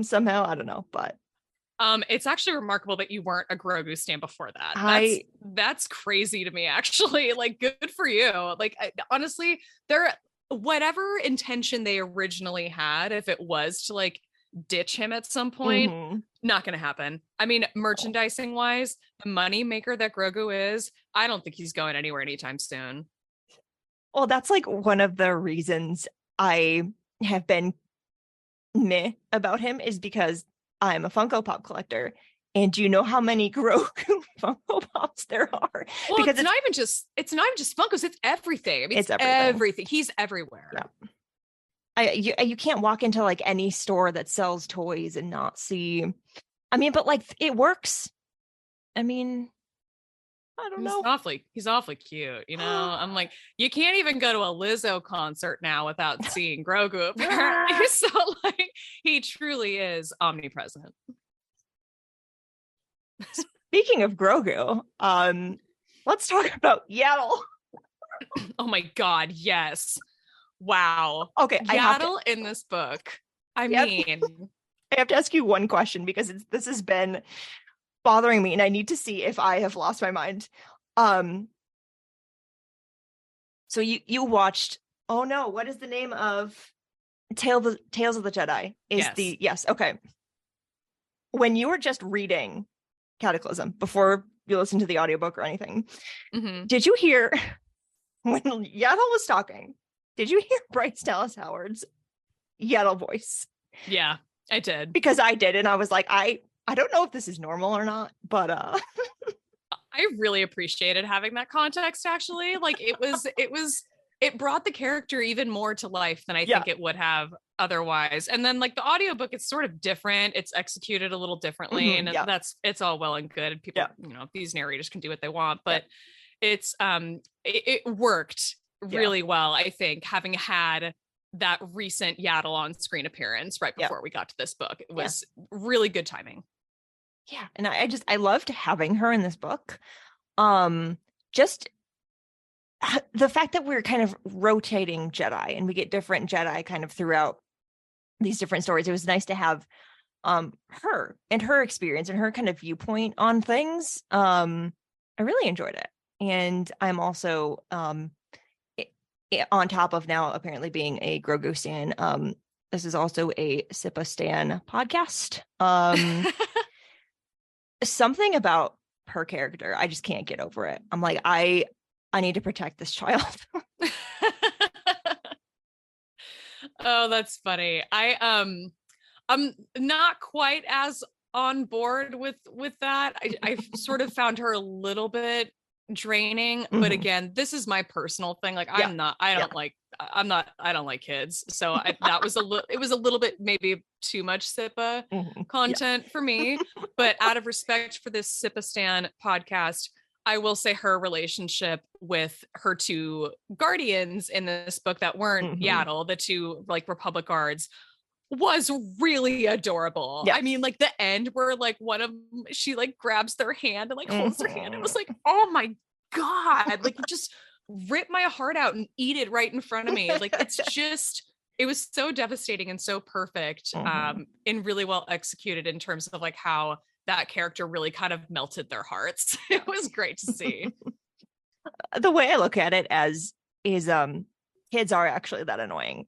somehow. I don't know, but it's actually remarkable that you weren't a Grogu stan before that. That's crazy to me, actually. Like, good for you. Like, honestly, whatever intention they originally had, if it was to like ditch him at some point, not going to happen. I mean, merchandising wise, the money maker that Grogu is, I don't think he's going anywhere anytime soon. Well, that's like one of the reasons I have been meh about him, is because I'm a Funko Pop collector. And do you know how many Grogu Funko Pops there are? Well, because it's not even just Funkos, it's everything. I mean, it's everything. He's everywhere. Yeah. You can't walk into like any store that sells toys and not see. I mean, but like it works. I mean, I don't know. He's awfully cute, you know. I'm like, you can't even go to a Lizzo concert now without seeing Grogu, apparently. So like, he truly is omnipresent. Speaking of Grogu, let's talk about Yaddle. Oh my God, yes. Wow. Okay, Yaddle in this book. I mean, I have to ask you one question, because this has been bothering me and I need to see if I have lost my mind. So you watched, oh no, what is the name of Tales of the Jedi? Yes, okay. When you were just reading Cataclysm before you listened to the audiobook or anything, did you hear when Yaddle was talking, did you hear Bryce Dallas Howard's Yaddle voice? Yeah, I did. Because I did, and I was like, I don't know if this is normal or not, but I really appreciated having that context, actually. Like it brought the character even more to life than I think it would have otherwise. And then like the audiobook, it's sort of different. It's executed a little differently, and it's all well and good. People, you know, these narrators can do what they want, but it's it worked really well, I think, having had that recent Yaddle on screen appearance right before we got to this book. It was really good timing. Yeah. And I loved having her in this book. Just the fact that we're kind of rotating Jedi and we get different Jedi kind of throughout these different stories. It was nice to have her and her experience and her kind of viewpoint on things. I really enjoyed it. And I'm also on top of now apparently being a Grogu stan. This is also a Sippa Stan podcast. Something about her character, I just can't get over it. I'm like, I need to protect this child. Oh, that's funny. I'm not quite as on board with that. I sort of found her a little bit draining, but again, this is my personal thing. Like I don't like kids, so it was a little bit maybe too much Sippa content for me. But out of respect for this Sippa Stan podcast, I will say her relationship with her two guardians in this book that weren't Yaddle, the two like Republic guards, was really adorable. I mean, like the end where like one of them, she like grabs their hand and like holds their hand. It was like, oh my God, like just rip my heart out and eat it right in front of me. Like it was so devastating and so perfect, and really well executed in terms of like how that character really kind of melted their hearts. It was great to see. The way I look at it is kids are actually that annoying,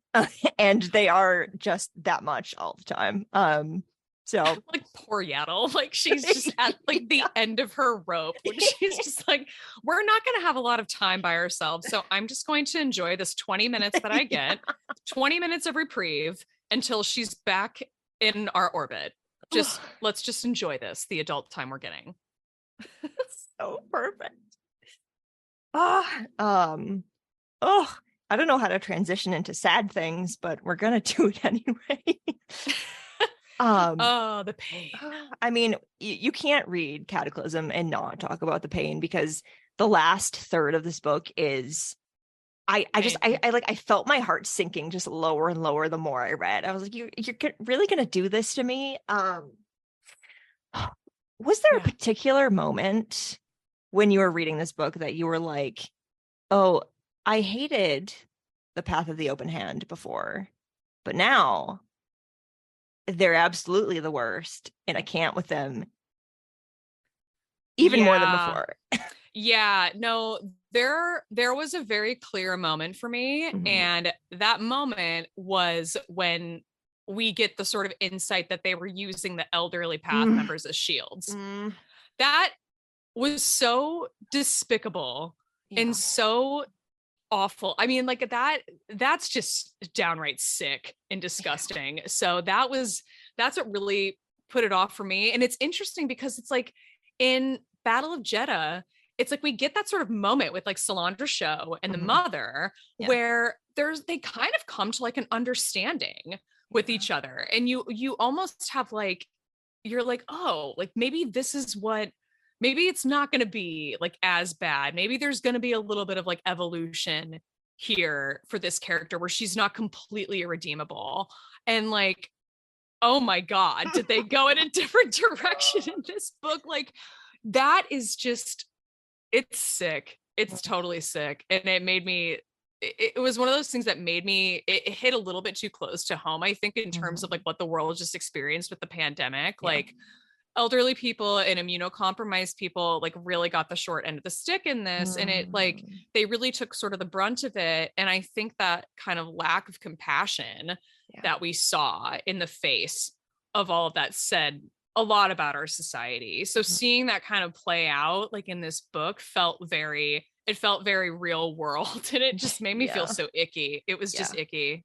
and they are just that much all the time. So like poor Yaddle, like she's just at like the end of her rope when she's just like, we're not going to have a lot of time by ourselves, so I'm just going to enjoy this 20 minutes that I get, 20 minutes of reprieve until she's back in our orbit. Let's just enjoy this, the adult time we're getting. So perfect. I don't know how to transition into sad things, but we're gonna do it anyway. The pain. I mean, you can't read Cataclysm and not talk about the pain, because the last third of this book is I felt my heart sinking just lower and lower the more I read. I was like, you're really gonna do this to me? Was there a particular moment when you were reading this book that you were like, oh, I hated the Path of the Open Hand before, but now they're absolutely the worst and I can't with them even more than before. Yeah, no, there was a very clear moment for me, and that moment was when we get the sort of insight that they were using the elderly path members as shields. That was so despicable and so awful. I mean, like that's just downright sick and disgusting. So that's what really put it off for me. And it's interesting because it's like in Battle of Jeddah, it's like we get that sort of moment with like Solandra's show and the mother where they kind of come to like an understanding with each other. And you almost have like, you're like, oh, like maybe this is maybe it's not going to be like as bad. Maybe there's going to be a little bit of like evolution here for this character where she's not completely irredeemable. And like, oh my God, did they go in a different direction in this book? Like that is just, it's sick. It's totally sick. And it made me, it was one of those things that made me, it hit a little bit too close to home, I think, in terms of like what the world just experienced with the pandemic. Like elderly people and immunocompromised people like really got the short end of the stick in this. And it like, they really took sort of the brunt of it. And I think that kind of lack of compassion that we saw in the face of all of that said a lot about our society. So seeing that kind of play out like in this book felt very real world. And it just made me feel so icky. It was just icky.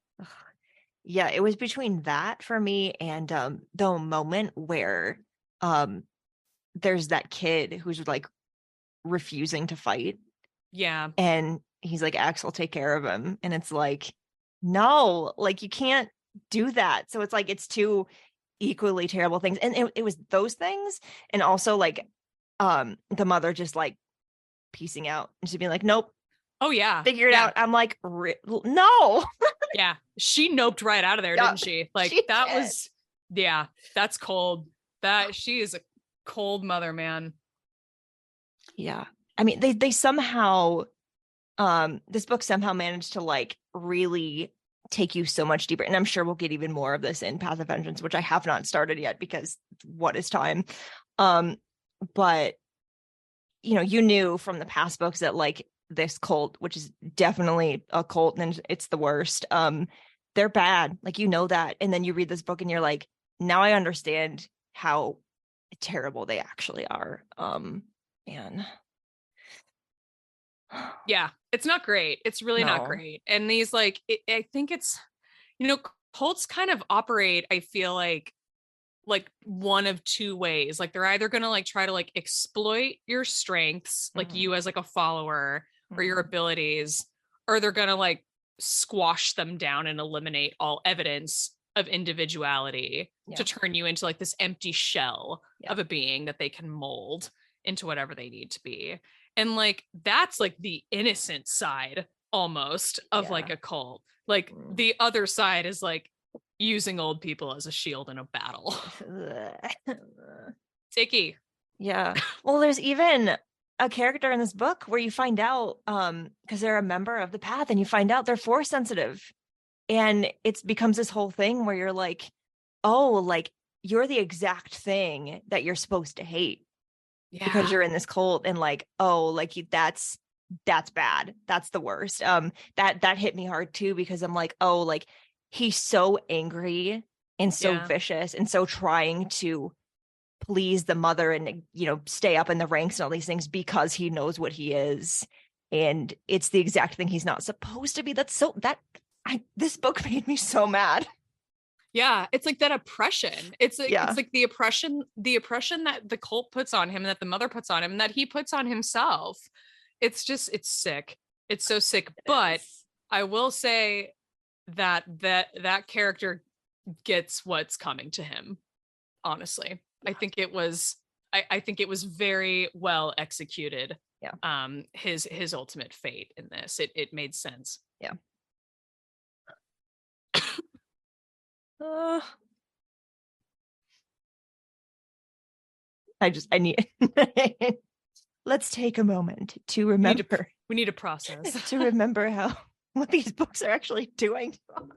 Yeah, it was between that for me and the moment where there's that kid who's like refusing to fight. Yeah. And he's like, Axel, take care of him. And it's like, no, like you can't do that. So it's like, it's two equally terrible things. And it was those things. And also like the mother just like piecing out and she'd be like, nope. Oh yeah. Figure it out. I'm like, no. Yeah. She noped right out of there, didn't she? Like that was, that's cold. That she is a cold mother, man. Yeah. I mean, they somehow, this book somehow managed to like really take you so much deeper. And I'm sure we'll get even more of this in Path of Vengeance, which I have not started yet because what is time? But you knew from the past books that like this cult, which is definitely a cult and it's the worst, they're bad. Like, that. And then you read this book and you're like, now I understand how terrible they actually are. Man. Yeah, it's not great. It's really not great. And these like, I think it's, cults kind of operate, I feel like one of two ways. Like they're either going to like try to like exploit your strengths, like you as like a follower or your abilities, or they're going to like squash them down and eliminate all evidence of individuality to turn you into like this empty shell of a being that they can mold into whatever they need to be. And like, that's like the innocent side almost of like a cult. Like the other side is like using old people as a shield in a battle. Sticky. Yeah. Well, there's even a character in this book where you find out, because they're a member of the path and you find out they're force sensitive. And it becomes this whole thing where you're like, oh, like you're the exact thing that you're supposed to hate because you're in this cult. And like, oh, like that's bad. That's the worst. That hit me hard too, because I'm like, oh, like he's so angry and so vicious and so trying to please the mother and, stay up in the ranks and all these things because he knows what he is. And it's the exact thing he's not supposed to be. This book made me so mad. Yeah, it's like that oppression. It's like the oppression that the cult puts on him, that the mother puts on him, and that he puts on himself. It's sick. It's so sick. But I will say that character gets what's coming to him. Honestly, I think it was very well executed. Yeah. His ultimate fate in this. It made sense. Yeah. I need let's take a moment to remember. We need to process. To remember what these books are actually doing to us.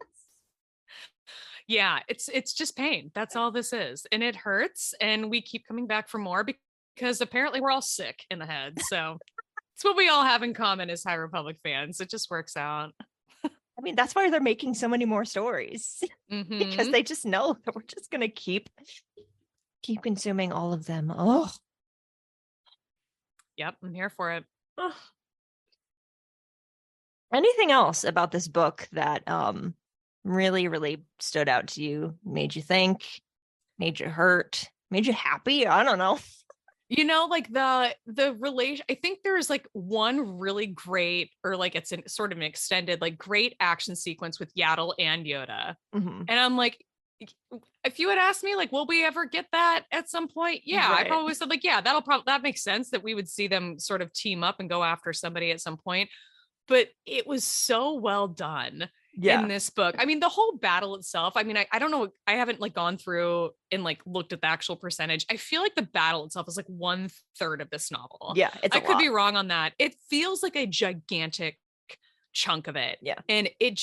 Yeah, it's just pain. That's all this is. And it hurts. And we keep coming back for more because apparently we're all sick in the head. So it's what we all have in common as High Republic fans. It just works out. I mean, that's why they're making so many more stories. Because they just know that we're just gonna keep consuming all of them. Oh. Yep, I'm here for it. Oh. Anything else about this book that really, really stood out to you, made you think, made you hurt, made you happy? I don't know. You know, like the relation, I think there's like one really great, or like it's sort of an extended, like great action sequence with Yaddle and Yoda. And I'm like, if you had asked me, like, will we ever get that at some point? Yeah, right. I probably said, like, yeah, that makes sense that we would see them sort of team up and go after somebody at some point. But it was so well done in this book. I mean, the whole battle itself, I mean, I don't know, I haven't like gone through and like looked at the actual percentage. I feel like the battle itself is like 1/3 of this novel. Yeah, I could be wrong on that. It feels like a gigantic chunk of it. Yeah. And it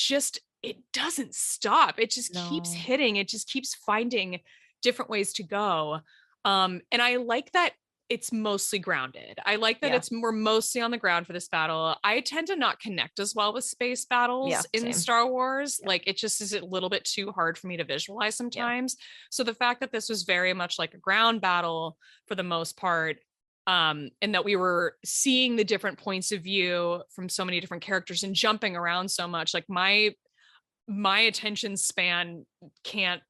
doesn't stop. It just keeps hitting. It just keeps finding different ways to go. And I like that it's mostly grounded. I like that we're mostly on the ground for this battle. I tend to not connect as well with space battles in Star Wars. Like it just is a little bit too hard for me to visualize sometimes. So the fact that this was very much like a ground battle for the most part, and that we were seeing the different points of view from so many different characters and jumping around so much, like my attention span can't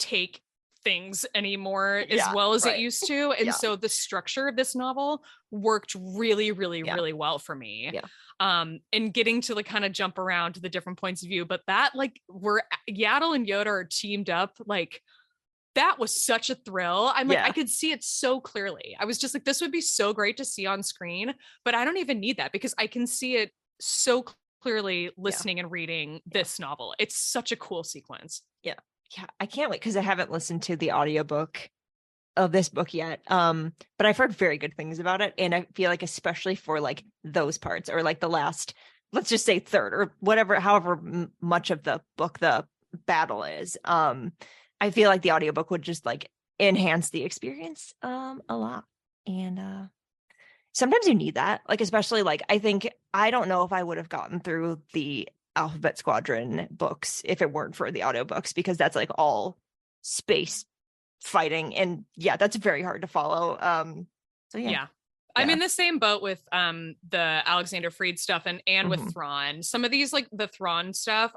take things anymore as well as it used to. And so the structure of this novel worked really, really, really well for me. And getting to like kind of jump around to the different points of view, but that like where Yaddle and Yoda are teamed up, like that was such a thrill. I'm like, I could see it so clearly. I was just like, this would be so great to see on screen, but I don't even need that because I can see it so clearly listening and reading this novel. It's such a cool sequence. Yeah, I can't wait because I haven't listened to the audiobook of this book yet. But I've heard very good things about it. And I feel like especially for like those parts or like the last, let's just say third or whatever, however much of the book the battle is. I feel like the audiobook would just like enhance the experience a lot. And sometimes you need that, like especially like I don't know if I would have gotten through the Alphabet Squadron books if it weren't for the audiobooks, because that's like all space fighting and that's very hard to follow. So I'm in the same boat with the Alexander Freed stuff and with Thrawn. Some of these like the Thrawn stuff,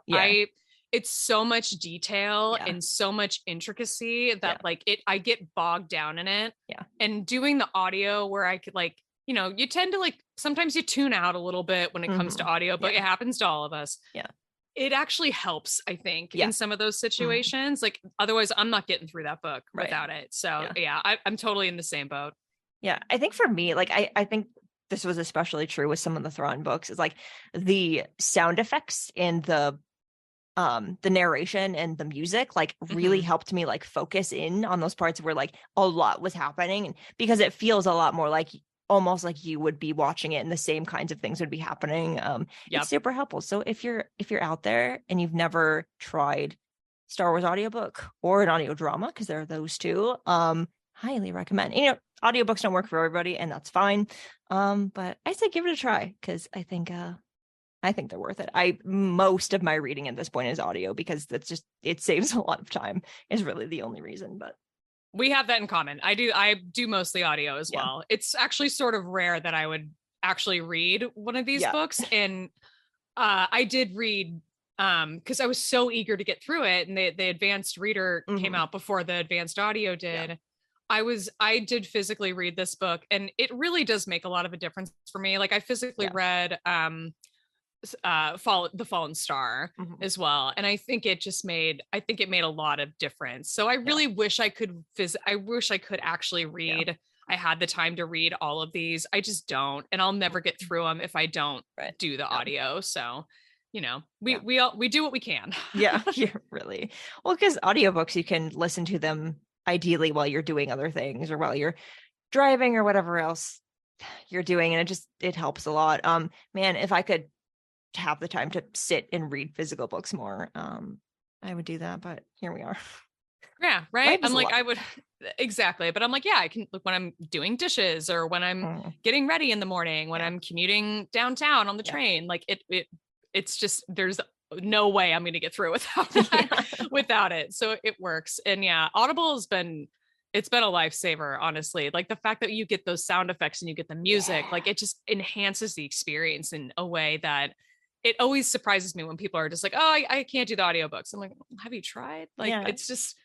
it's so much detail and so much intricacy that like I get bogged down in it. And doing the audio where I could like, you know, you tend to like, sometimes you tune out a little bit when it comes to audio, but it happens to all of us. It actually helps, I think, in some of those situations. Like, otherwise I'm not getting through that book without it. So I'm totally in the same boat. Yeah. I think for me, like, I think this was especially true with some of the Thrawn books, is like the sound effects and the narration and the music like really helped me like focus in on those parts where like a lot was happening, and because it feels a lot more like almost like you would be watching it and the same kinds of things would be happening. It's super helpful. So if you're out there and you've never tried Star Wars audiobook or an audio drama, because there are those two, highly recommend. You know, audiobooks don't work for everybody, and that's fine. But I say give it a try, because I think they're worth it. Most of my reading at this point is audio, because that's just, it saves a lot of time, is really the only reason. But we have that in common. I do mostly audio as well. It's actually sort of rare that I would actually read one of these books. And I did read because I was so eager to get through it, and the advanced reader came out before the advanced audio did. I did physically read this book, and it really does make a lot of a difference for me. Like I physically read the Fallen Star as well, and I think it made a lot of difference. So I really wish I could actually read. I had the time to read all of these. I just don't, and I'll never get through them if I don't do the audio. So, you know, we do what we can. Really. Well, because audiobooks, you can listen to them ideally while you're doing other things or while you're driving or whatever else you're doing, and it helps a lot. Man, if I could have the time to sit and read physical books more, I would do that, but here we are. Yeah, right. I'm like, I would exactly, but I'm like, yeah, I can look when I'm doing dishes or when I'm getting ready in the morning, when I'm commuting downtown on the train. Like it's just, there's no way I'm going to get through without that, without it. So it works. And yeah, Audible has been, it's been a lifesaver, honestly. Like the fact that you get those sound effects and you get the music, like it just enhances the experience in a way that it always surprises me when people are just like, oh, I can't do the audiobooks. I'm like, have you tried? Like, it's just,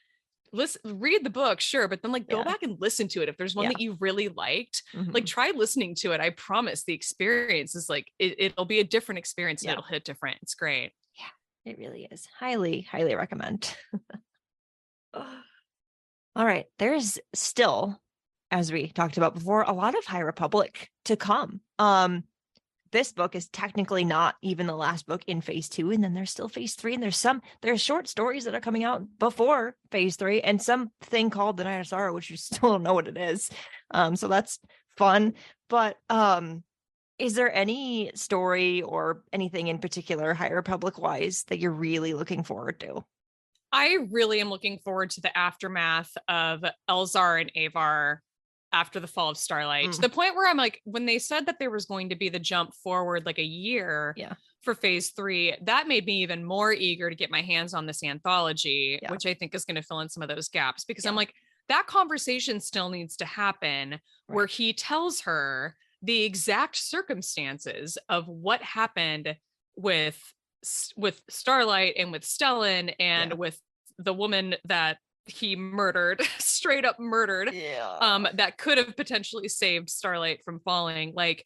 read the book, sure, but then like go back and listen to it. If there's one that you really liked, like try listening to it. I promise the experience is like, it'll be a different experience and it'll hit different. It's great. Yeah, it really is. Highly, highly recommend. All right. There's still, as we talked about before, a lot of High Republic to come. This book is technically not even the last book in phase 2, and then there's still phase 3, and there's short stories that are coming out before phase 3, and something called the Night of Sorrow, which you still don't know what it is. So that's fun. But is there any story or anything in particular High Republic wise that you're really looking forward to? I really am looking forward to the aftermath of Elzar and Avar after the fall of Starlight, to the point where I'm like, when they said that there was going to be the jump forward like a year for phase 3, that made me even more eager to get my hands on this anthology, which I think is going to fill in some of those gaps, because I'm like, that conversation still needs to happen where he tells her the exact circumstances of what happened with Starlight and with Stellan and with the woman that he murdered, straight up murdered, that could have potentially saved Starlight from falling. Like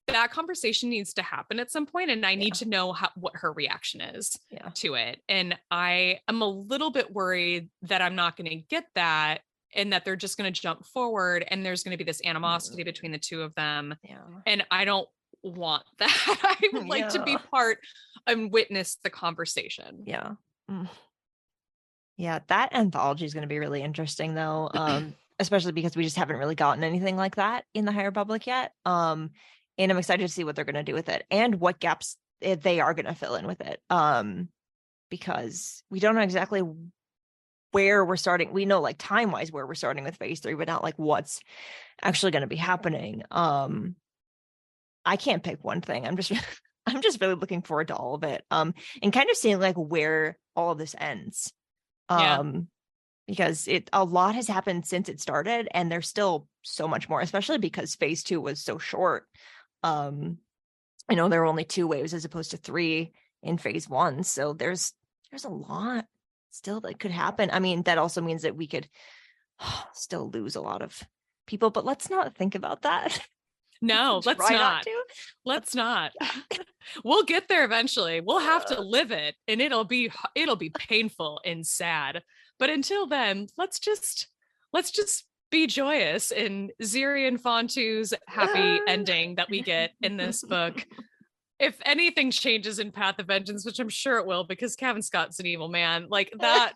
that conversation needs to happen at some point, and I need to know what her reaction is to it. And I am a little bit worried that I'm not going to get that, and that they're just going to jump forward and there's going to be this animosity between the two of them. And I don't want that. I would like to be part and witness the conversation. Yeah, that anthology is going to be really interesting, though, especially because we just haven't really gotten anything like that in the High Republic yet. And I'm excited to see what they're going to do with it and what gaps they are going to fill in with it, because we don't know exactly where we're starting. We know like time-wise where we're starting with phase 3, but not like what's actually going to be happening. I can't pick one thing. I'm just really looking forward to all of it, and kind of seeing like where all of this ends. Because a lot has happened since it started, and there's still so much more, especially because phase 2 was so short. I know there were only 2 waves as opposed to 3 in phase 1, so there's a lot still that could happen. I mean, that also means that we could still lose a lot of people, but let's not think about that. No, let's not. Let's not. We'll get there eventually. We'll have to live it, and it'll be painful and sad. But until then, let's just be joyous in Zirian Fontu's happy ending that we get in this book. If anything changes in Path of Vengeance, which I'm sure it will, because Kevin Scott's an evil man, like that,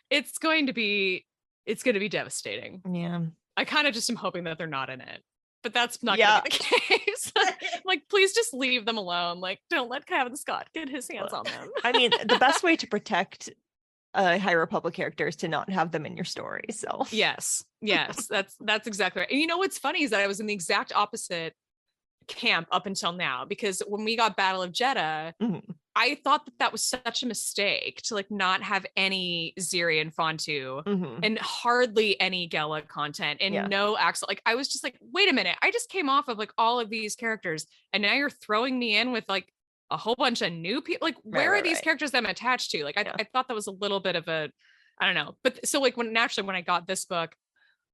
it's going to be devastating. Yeah. I kind of just am hoping that they're not in it. But that's not going to be the case. Like, please just leave them alone. Like, don't let Kevin Scott get his hands on them. I mean, the best way to protect High Republic character is to not have them in your story. So yes, that's exactly right. And you know what's funny is that I was in the exact opposite camp up until now, because when we got Battle of Jeddah, I thought that was such a mistake to like not have any Zirian Fontu and hardly any Gela content and no accent. Like I was just like, wait a minute, I just came off of like all of these characters, and now you're throwing me in with like a whole bunch of new people. Like where are these characters that I'm attached to? Like I thought that was a little bit of a, I don't know. But so like when I got this book,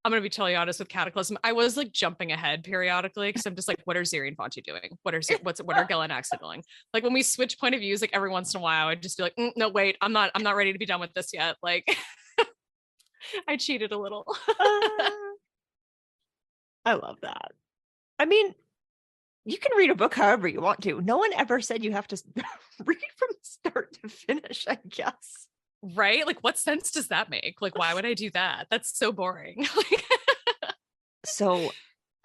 I'm going to be totally honest with Cataclysm, I was like jumping ahead periodically because I'm just like, what are Zirian Fontu doing? What are Gela and Axa doing? Like when we switch point of views, like every once in a while, I'd just be like, no, wait, I'm not ready to be done with this yet. Like I cheated a little. I love that. I mean, you can read a book however you want to. No one ever said you have to read from start to finish, I guess. Right? Like, what sense does that make? Like, why would I do that? That's so boring. So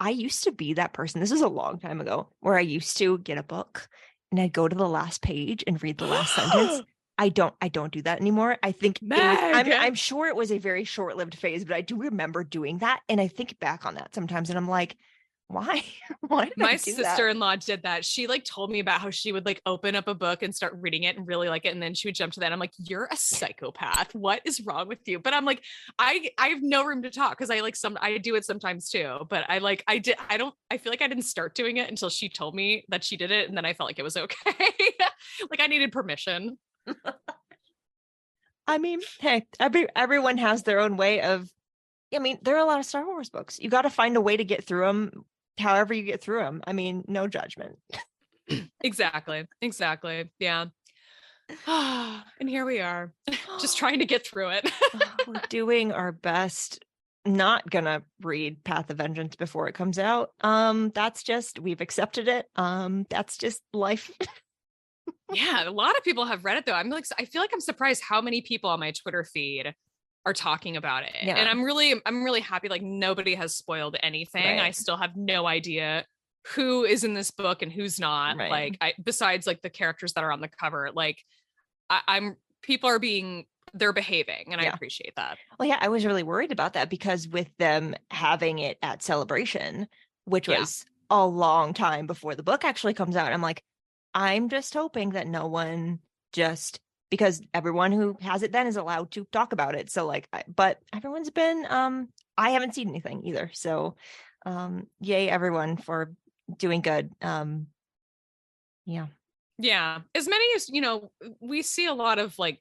I used to be that person. This is a long time ago, where I used to get a book and I'd go to the last page and read the last sentence. I don't do that anymore. I think I'm sure it was a very short-lived phase, but I do remember doing that. And I think back on that sometimes and I'm like, why? Why did my sister-in-law did that? She like told me about how she would like open up a book and start reading it and really like it, and then she would jump to that. I'm like, you're a psychopath. What is wrong with you? But I'm like, I have no room to talk because I do it sometimes too. But I feel like I didn't start doing it until she told me that she did it, and then I felt like it was okay. Like I needed permission. I mean, hey, everyone has their own way of. I mean, there are a lot of Star Wars books. You got to find a way to get through them. However you get through them. I mean, no judgment. Exactly. Yeah. And here we are, just trying to get through it. We're doing our best. Not gonna read Path of Vengeance before it comes out. That's just, we've accepted it. That's just life. Yeah, a lot of people have read it though. I feel like I'm surprised how many people on my Twitter feed are talking about it. Yeah. And I'm really happy. Like nobody has spoiled anything. Right. I still have no idea who is in this book and who's not. Right. Like besides like the characters that are on the cover, like they're behaving, and I appreciate that. Well, yeah, I was really worried about that because with them having it at Celebration, which was a long time before the book actually comes out, I'm like, I'm just hoping that no one just, because everyone who has it then is allowed to talk about it. So like, but everyone's been, I haven't seen anything either. So yay, everyone for doing good. Yeah. As many as, we see a lot of like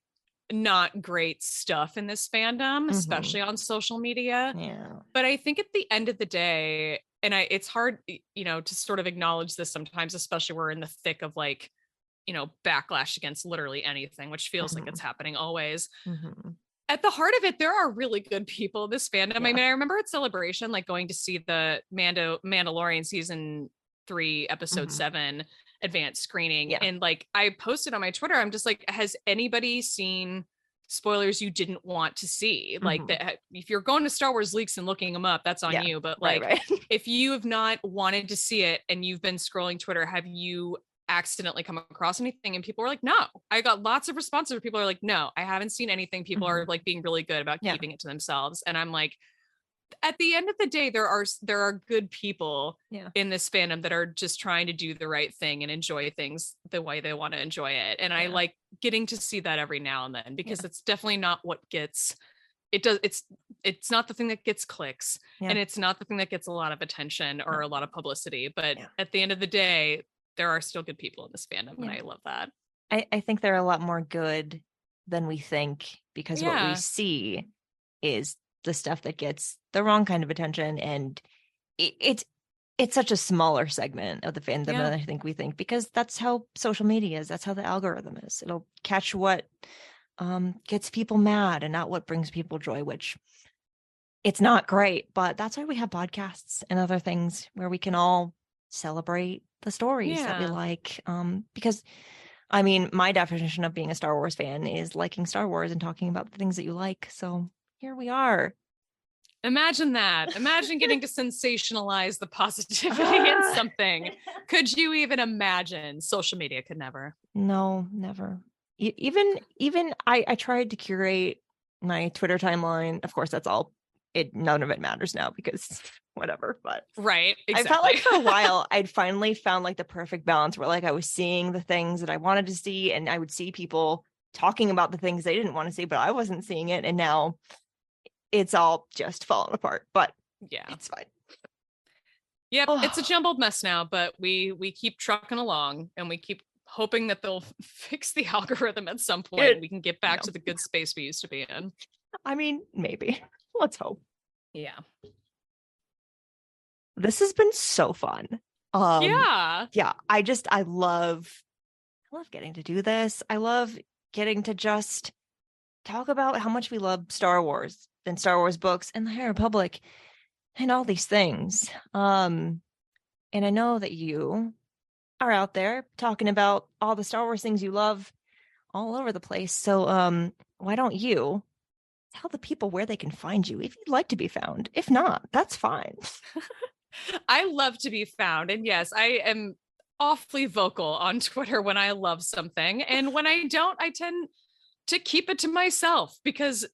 not great stuff in this fandom, especially on social media. Yeah. But I think at the end of the day, and it's hard, to sort of acknowledge this sometimes, especially we're in the thick of like, backlash against literally anything, which feels like it's happening always. At the heart of it, there are really good people in this fandom. Yeah. I mean, I remember at Celebration, like going to see the Mandalorian season 3, episode 7 advanced screening. Yeah. And like, I posted on my Twitter, I'm just like, has anybody seen spoilers you didn't want to see? Like if you're going to Star Wars leaks and looking them up, that's on you. But like, if you have not wanted to see it and you've been scrolling Twitter, have you accidentally come across anything? And people are like, no. I got lots of responses where people are like, no, I haven't seen anything. People are like being really good about keeping it to themselves. And I'm like, at the end of the day, there are good people in this fandom that are just trying to do the right thing and enjoy things the way they want to enjoy it. And I like getting to see that every now and then, because it's definitely not what gets it's not the thing that gets clicks, and it's not the thing that gets a lot of attention or a lot of publicity. But at the end of the day, there are still good people in this fandom, and I love that. I think they're a lot more good than we think, because what we see is the stuff that gets the wrong kind of attention, and it's such a smaller segment of the fandom than I think we think, because that's how social media is. That's how the algorithm is. It'll catch what gets people mad and not what brings people joy, which it's not great, but that's why we have podcasts and other things where we can all celebrate the stories that we like. Because I mean, my definition of being a Star Wars fan is liking Star Wars and talking about the things that you like. So here we are. Imagine that. Imagine getting to sensationalize the positivity in something. Could you even imagine? Social media could never. No, never. Even I tried to curate my Twitter timeline. Of course, that's all. None of it matters now, because whatever. But right, exactly. I felt like for a while I'd finally found like the perfect balance where like I was seeing the things that I wanted to see, and I would see people talking about the things they didn't want to see, but I wasn't seeing it. And now it's all just falling apart. But it's fine. Yep, it's a jumbled mess now, but we keep trucking along, and we keep hoping that they'll fix the algorithm at some point. We can get back to the good space we used to be in. I mean, maybe. Let's hope. Yeah. This has been so fun. Yeah. I love getting to do this. I love getting to just talk about how much we love Star Wars and Star Wars books and the High Republic and all these things. And I know that you are out there talking about all the Star Wars things you love all over the place. So why don't you tell the people where they can find you if you'd like to be found? If not, that's fine. I love to be found. And yes, I am awfully vocal on Twitter when I love something. And when I don't, I tend to keep it to myself because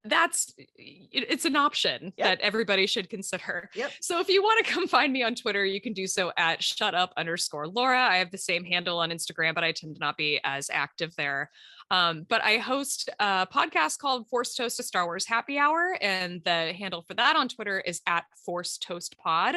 it's an option that everybody should consider. So if you want to come find me on Twitter, you can do so at shutup_Laura. I have the same handle on Instagram, but I tend to not be as active there. But I host a podcast called Force Toast, a Star Wars Happy Hour. And the handle for that on Twitter is at Force Toast Pod.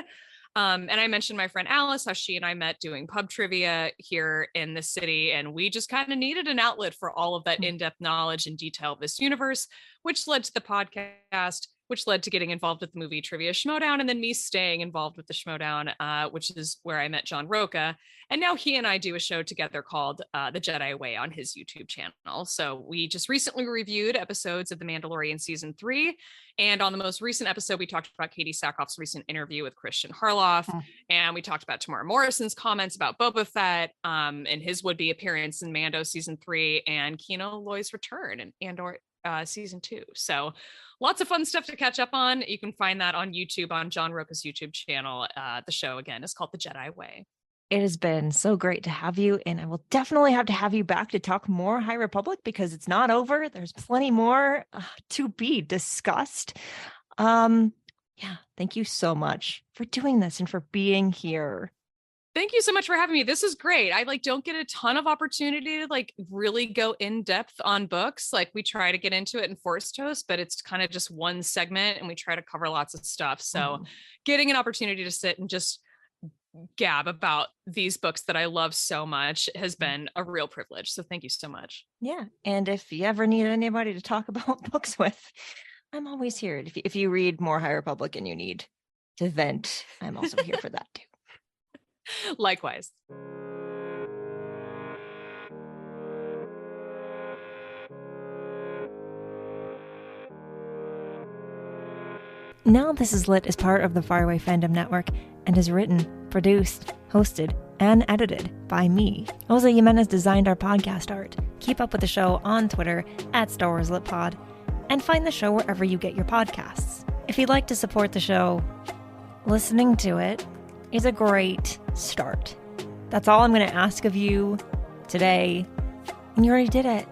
And I mentioned my friend Alice, how she and I met doing pub trivia here in the city. And we just kind of needed an outlet for all of that in-depth knowledge and detail of this universe, which led to the podcast, which led to getting involved with the movie Trivia Schmodown, and then me staying involved with the Schmodown, which is where I met John Roca. And now he and I do a show together called The Jedi Way on his YouTube channel. So we just recently reviewed episodes of The Mandalorian Season 3. And on the most recent episode, we talked about Katie Sackhoff's recent interview with Christian Harloff. And we talked about Tamara Morrison's comments about Boba Fett and his would-be appearance in Mando Season 3 and Kino Loy's return in Andor Season 2. So lots of fun stuff to catch up on. You can find that on YouTube, on John Roca's YouTube channel. The show, again, is called The Jedi Way. It has been so great to have you, and I will definitely have to have you back to talk more High Republic because it's not over. There's plenty more to be discussed. Thank you so much for doing this and for being here. Thank you so much for having me. This is great. I don't get a ton of opportunity to really go in depth on books. We try to get into it in Force Toast, but it's kind of just one segment and we try to cover lots of stuff. So getting an opportunity to sit and just gab about these books that I love so much has been a real privilege. So thank you so much. Yeah. And if you ever need anybody to talk about books with, I'm always here. If you read more High Republic and you need to vent, I'm also here for that too. Likewise. Now This Is Lit is part of the Faraway Fandom Network and is written, produced, hosted, and edited by me. Jose Jimenez designed our podcast art. Keep up with the show on Twitter at Star Wars Lit Pod, and find the show wherever you get your podcasts. If you'd like to support the show, listening to it is a great start. That's all I'm going to ask of you today, and you already did it.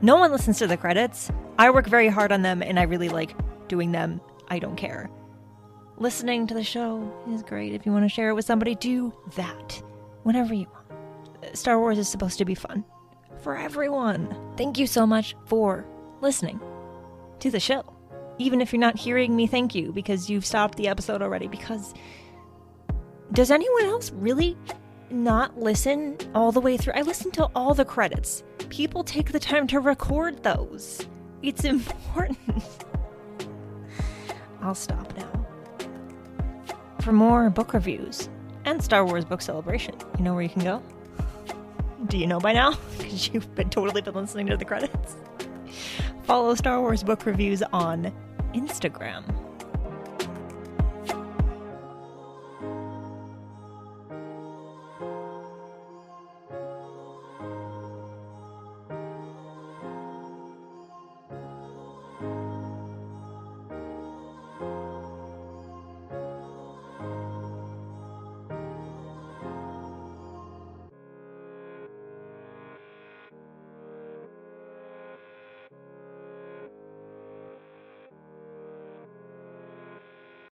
No one listens to the credits. I work very hard on them, and I really like doing them. I don't care. Listening to the show is great. If you want to share it with somebody, do that whenever you want. Star Wars is supposed to be fun for everyone. Thank you so much for listening to the show. Even if you're not hearing me, thank you, because you've stopped the episode already. Because does anyone else really not listen all the way through? I listen to all the credits. People take the time to record those. It's important. I'll stop now. For more book reviews and Star Wars Book Celebration, you know where you can go? Do you know by now? Because you've totally been listening to the credits. Follow Star Wars Book Reviews on Instagram.